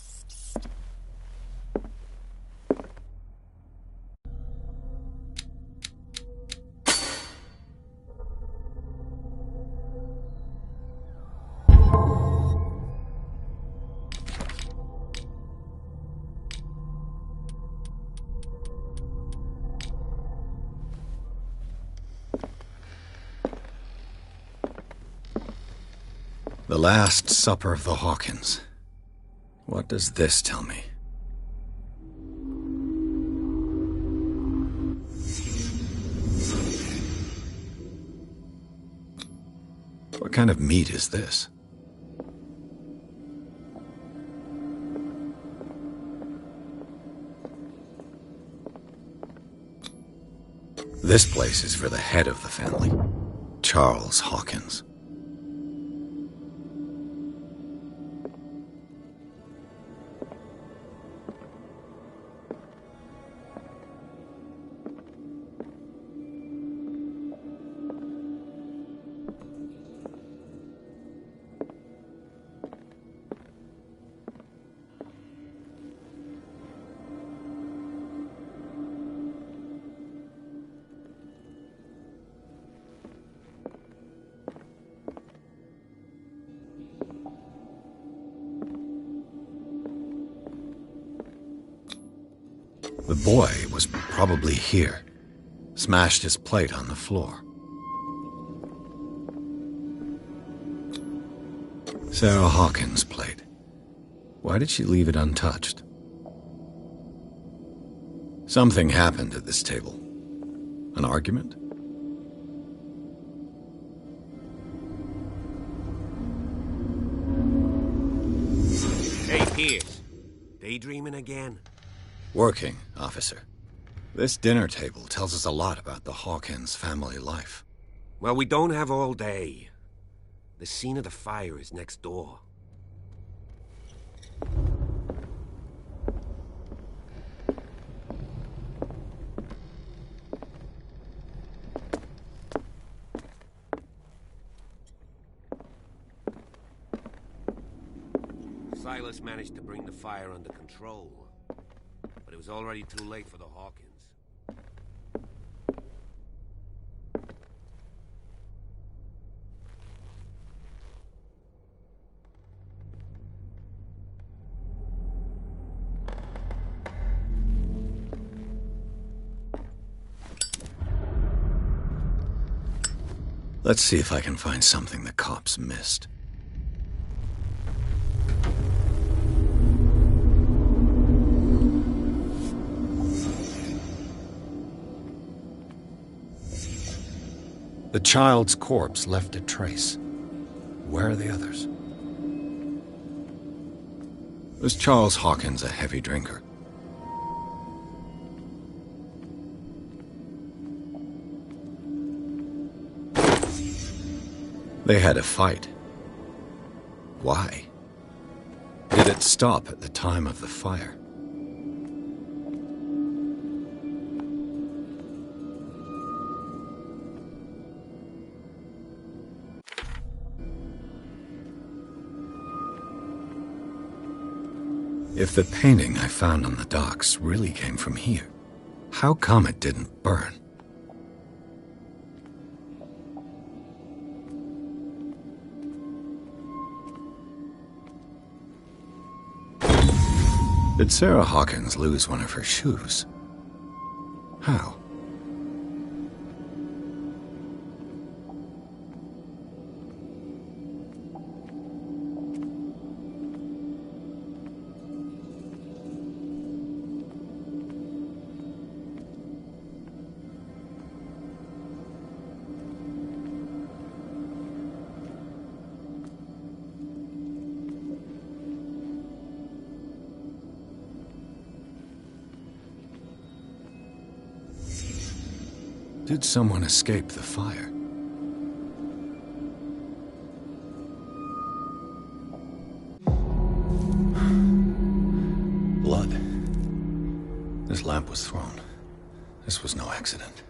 The Last Supper of the Hawkins. What does this tell me? What kind of meat is this? This place is for the head of the family, Charles Hawkins. The boy was probably here. Smashed his plate on the floor. Sarah Hawkins' plate. Why did she leave it untouched? Something happened at this table. An argument? Hey, Pierce. Daydreaming again? Working, officer. This dinner table tells us a lot about the Hawkins family life. Well, we don't have all day. The scene of the fire is next door. Silas managed to bring the fire under control. But it was already too late for the Hawkins. Let's see if I can find something the cops missed. The child's corpse left a trace. Where are the others? Was Charles Hawkins a heavy drinker? They had a fight. Why? Did it stop at the time of the fire? If the painting I found on the docks really came from here, how come it didn't burn? Did Sarah Hawkins lose one of her shoes? How? Did someone escape the fire? Blood. This lamp was thrown. This was no accident.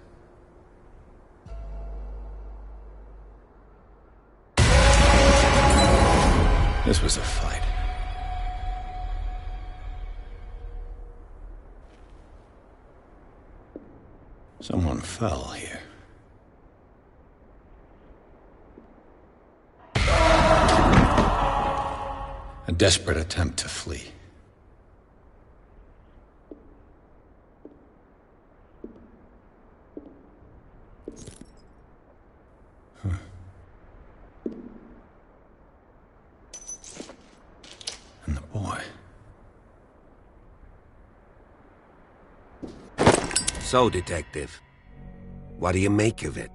This was a fight. Someone fell here. A desperate attempt to flee. And the boy. So, Detective, what do you make of it?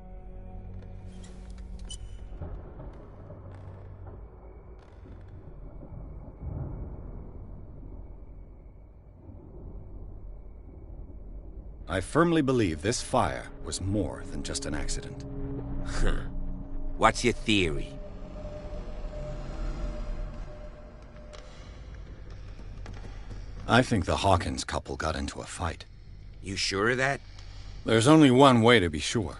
I firmly believe this fire was more than just an accident. What's your theory? I think the Hawkins couple got into a fight. You sure of that? There's only one way to be sure.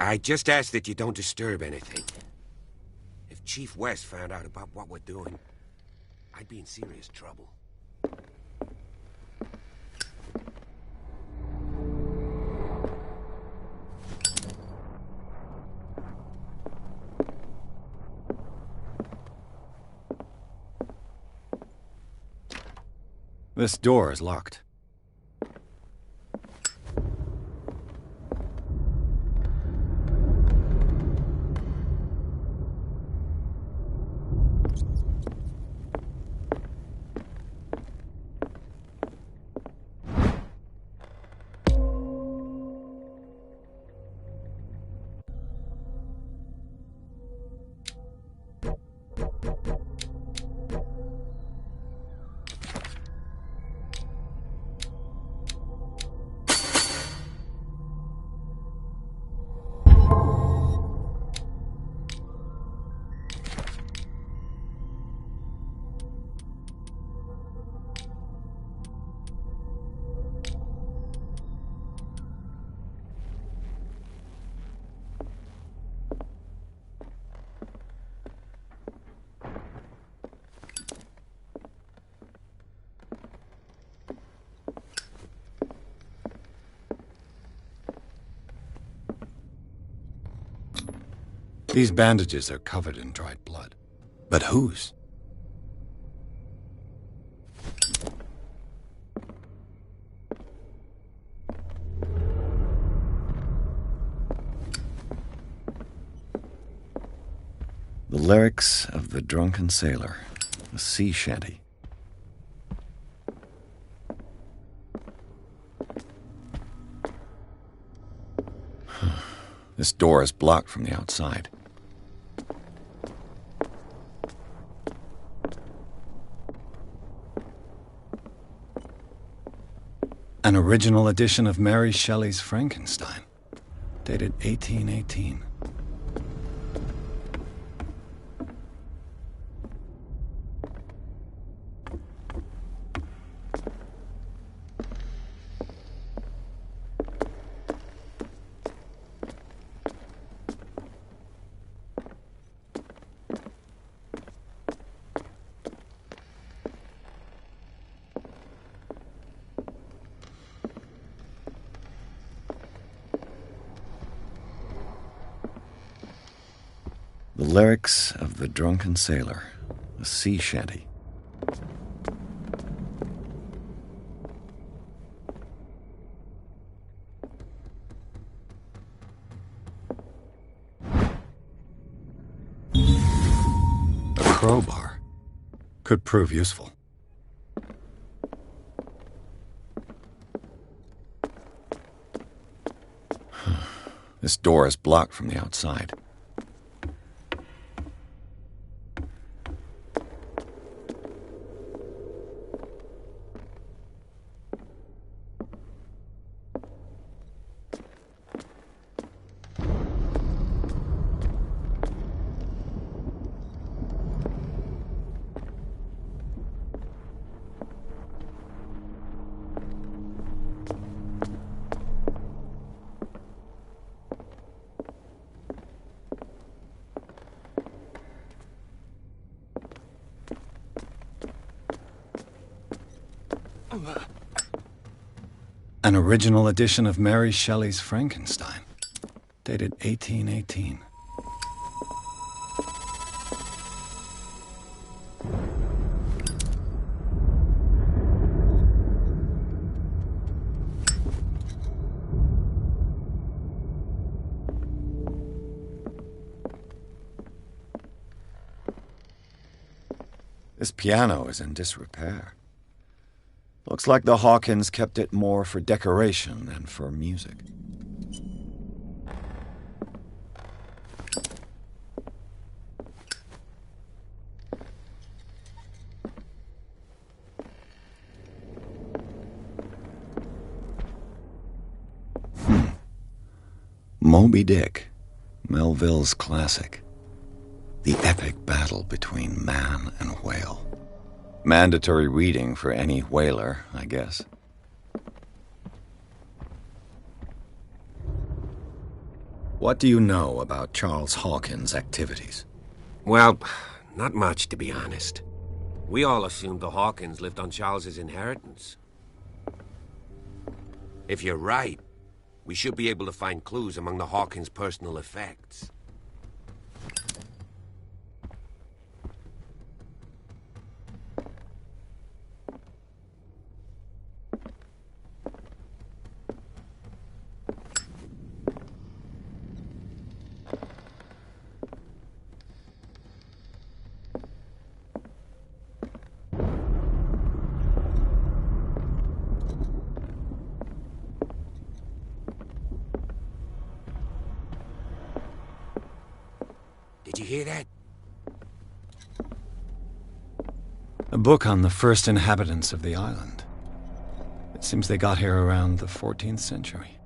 I just ask that you don't disturb anything. If Chief West found out about what we're doing, I'd be in serious trouble. This door is locked. These bandages are covered in dried blood. But whose? The lyrics of the drunken sailor, a sea shanty. This door is blocked from the outside. An original edition of Mary Shelley's Frankenstein, dated 1818. The lyrics of the drunken sailor, a sea shanty. crowbar. Could prove useful. This door is blocked from the outside. An original edition of Mary Shelley's Frankenstein, dated 1818. This piano is in disrepair. Looks like the Hawkins kept it more for decoration than for music. Moby Dick, Melville's classic. The epic battle between man and whale. Mandatory reading for any whaler, I guess. What do you know about Charles Hawkins' activities? Well, not much, to be honest. We all assumed the Hawkins lived on Charles's inheritance. If you're right, we should be able to find clues among the Hawkins' personal effects. Did you hear that? A book on the first inhabitants of the island. It seems they got here around the 14th century.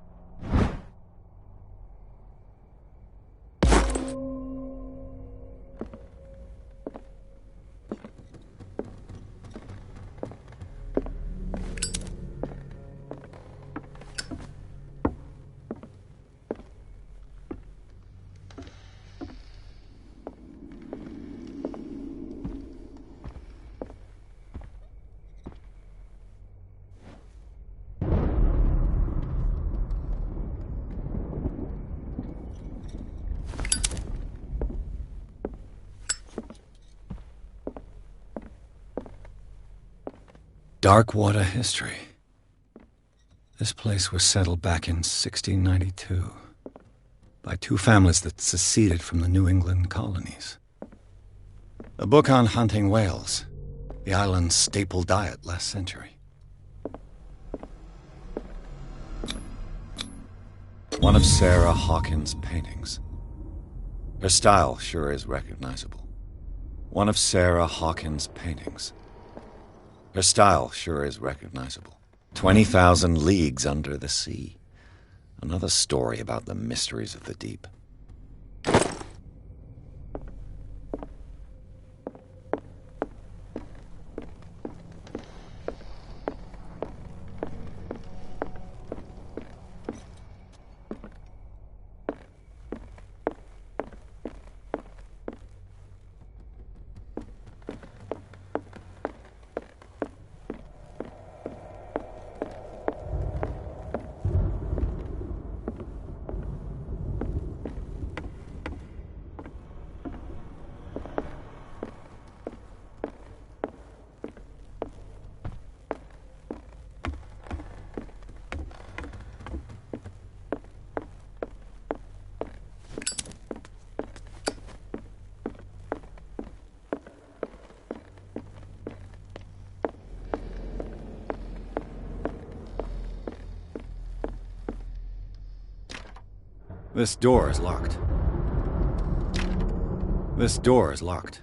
Darkwater history. This place was settled back in 1692 by two families that seceded from the New England colonies. A book on hunting whales, the island's staple diet last century. One of Sarah Hawkins' paintings. Her style sure is recognizable. One of Sarah Hawkins' paintings. Her style sure is recognizable. 20,000 Leagues Under the Sea. Another story about the mysteries of the deep. This door is locked. This door is locked.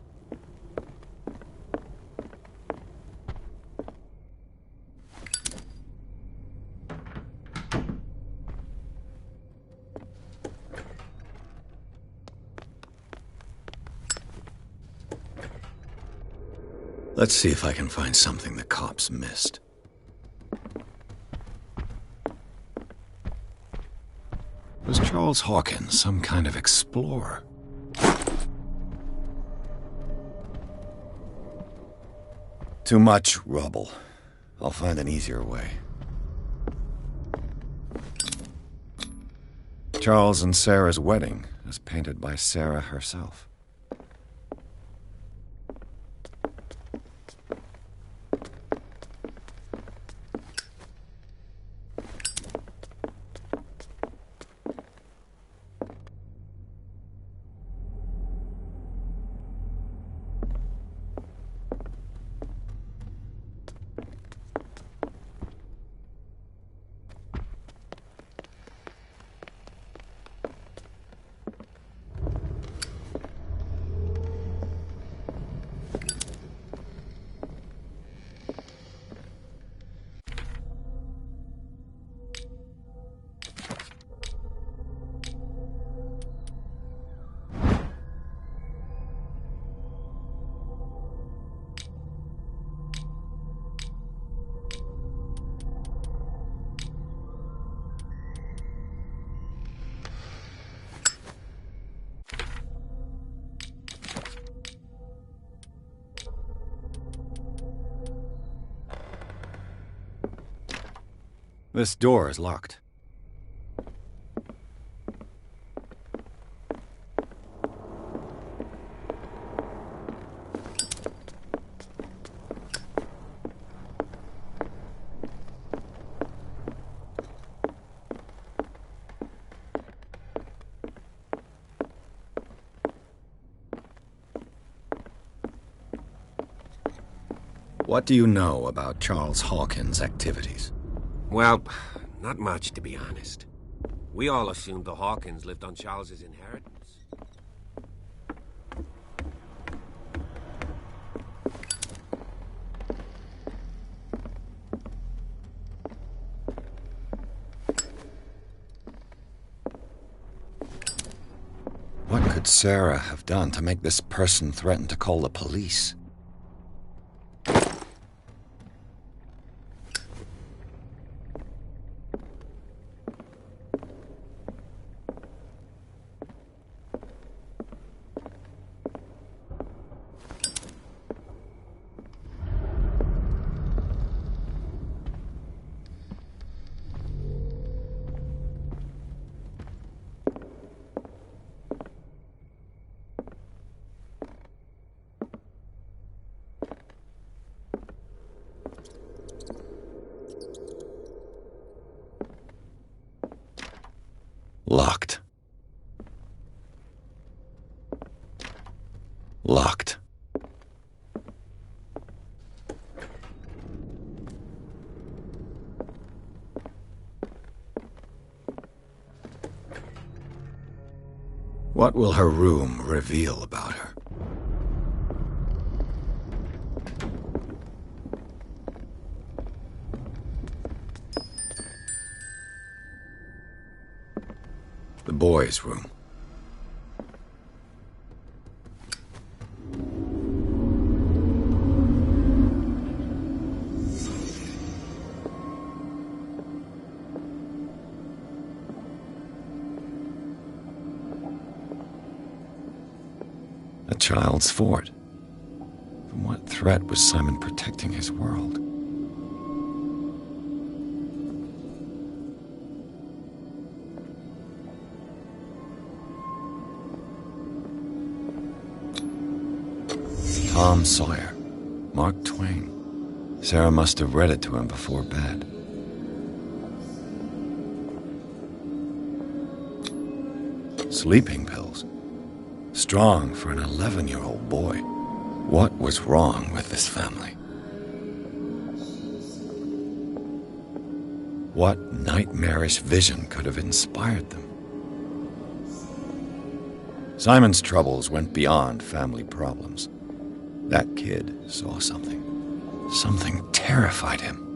Let's see if I can find something the cops missed. Was Charles Hawkins some kind of explorer? Too much rubble. I'll find an easier way. Charles and Sarah's wedding, as painted by Sarah herself. This door is locked. What do you know about Charles Hawkins' activities? Well, not much, to be honest. We all assumed the Hawkins lived on Charles's inheritance. What could Sarah have done to make this person threaten to call the police? Locked. Locked. What will her room reveal about her? The boys' room. A child's fort. From what threat was Simon protecting his world? Tom Sawyer, Mark Twain. Sarah must have read it to him before bed. Sleeping pills. Strong for an 11-year-old boy. What was wrong with this family? What nightmarish vision could have inspired them? Simon's troubles went beyond family problems. That kid saw something. Something terrified him.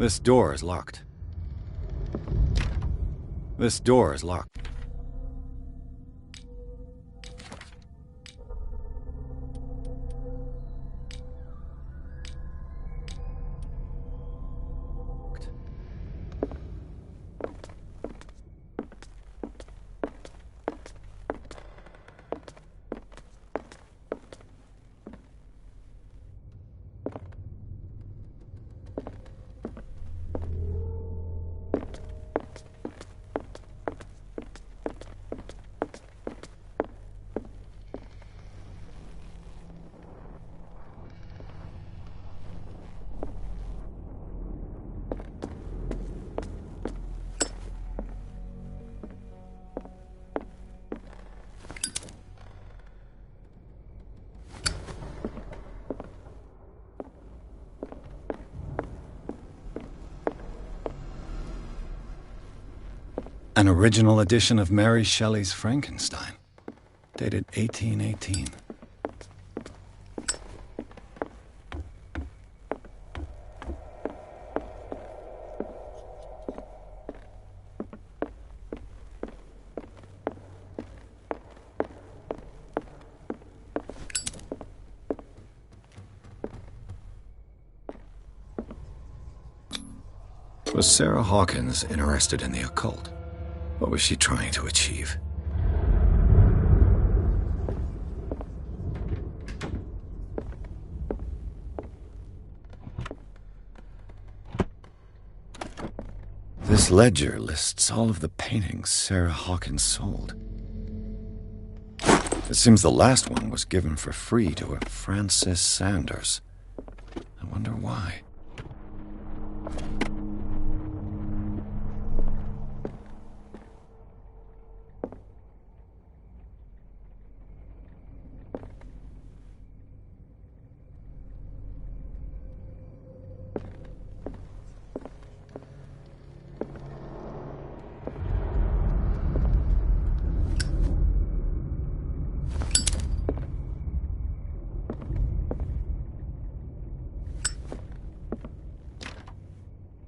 This door is locked. This door is locked. An original edition of Mary Shelley's Frankenstein, dated 1818. Was Sarah Hawkins interested in the occult? What was she trying to achieve? This ledger lists all of the paintings Sarah Hawkins sold. It seems the last one was given for free to a Francis Sanders. I wonder why.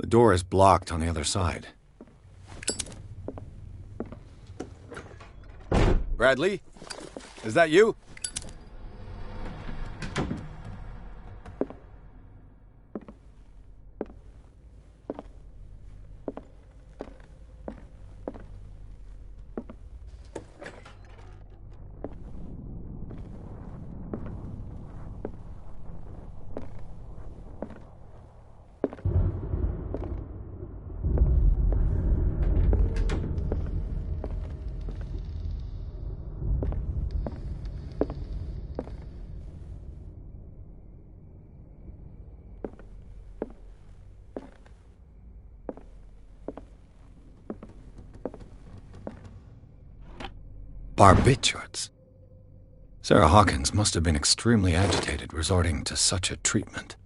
The door is blocked on the other side. Bradley? Is that you? Barbiturates? Sarah Hawkins must have been extremely agitated resorting to such a treatment.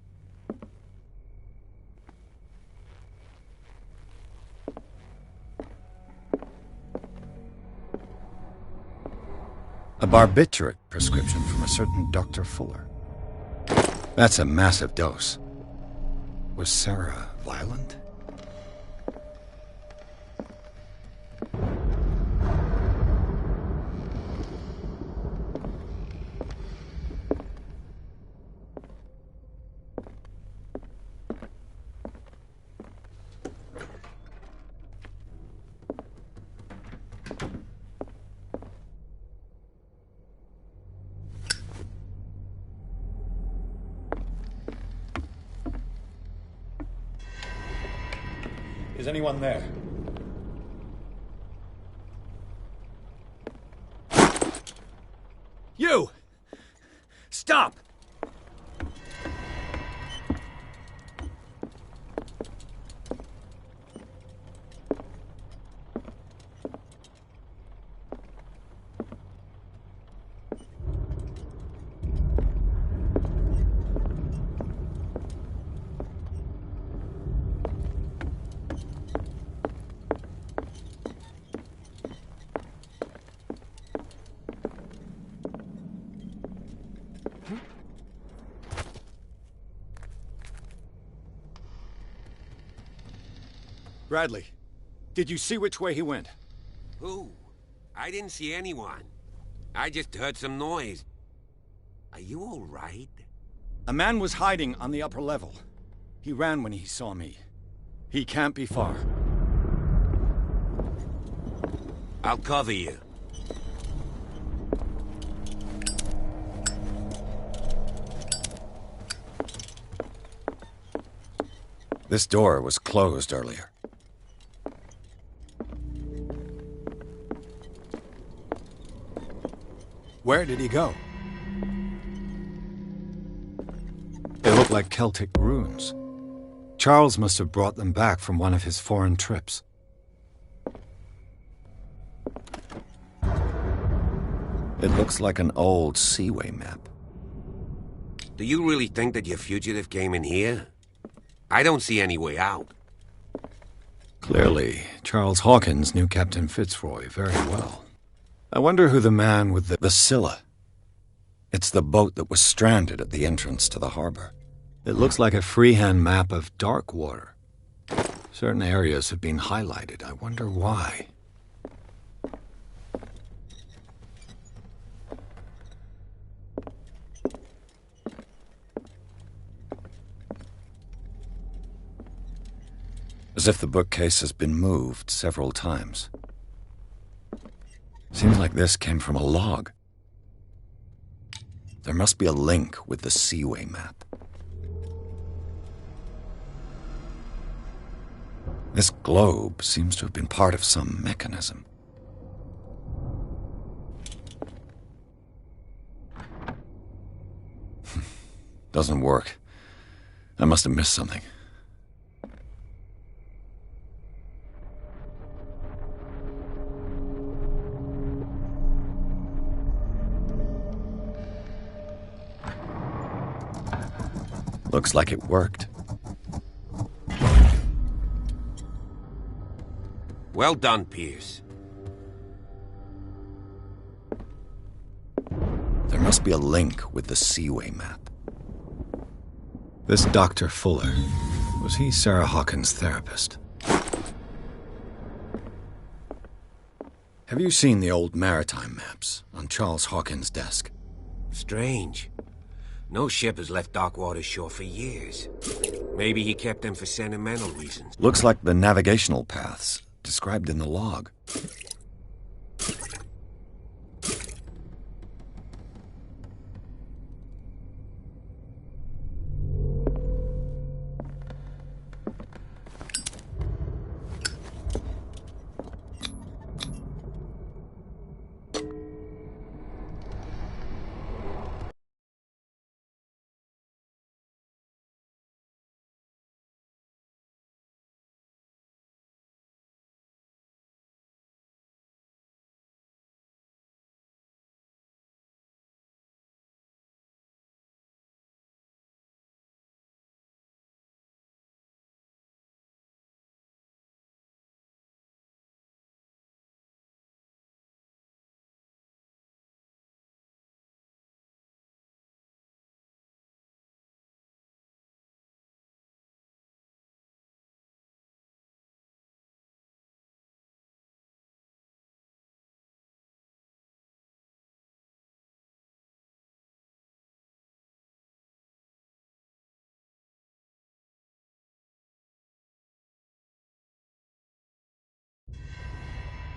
A barbiturate prescription from a certain Dr. Fuller. That's a massive dose. Was Sarah violent? Is anyone there? You! Stop! Bradley, did you see which way he went? Who? I didn't see anyone. I just heard some noise. Are you all right? A man was hiding on the upper level. He ran when he saw me. He can't be far. I'll cover you. This door was closed earlier. Where did he go? They look like Celtic runes. Charles must have brought them back from one of his foreign trips. It looks like an old seaway map. Do you really think that your fugitive came in here? I don't see any way out. Clearly, Charles Hawkins knew Captain Fitzroy very well. I wonder who the man with the Vasilla. It's the boat that was stranded at the entrance to the harbor. It looks like a freehand map of dark water. Certain areas have been highlighted. I wonder why. As if the bookcase has been moved several times. Seems like this came from a log. There must be a link with the Seaway map. This globe seems to have been part of some mechanism. Doesn't work. I must have missed something. Looks like it worked. Well done, Pierce. There must be a link with the Seaway map. This Dr. Fuller, was he Sarah Hawkins' therapist? Have you seen the old maritime maps on Charles Hawkins' desk? Strange. No ship has left Darkwater shore for years. Maybe he kept them for sentimental reasons. Looks like the navigational paths described in the log.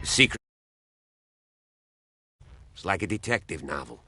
The secret. It's like a detective novel.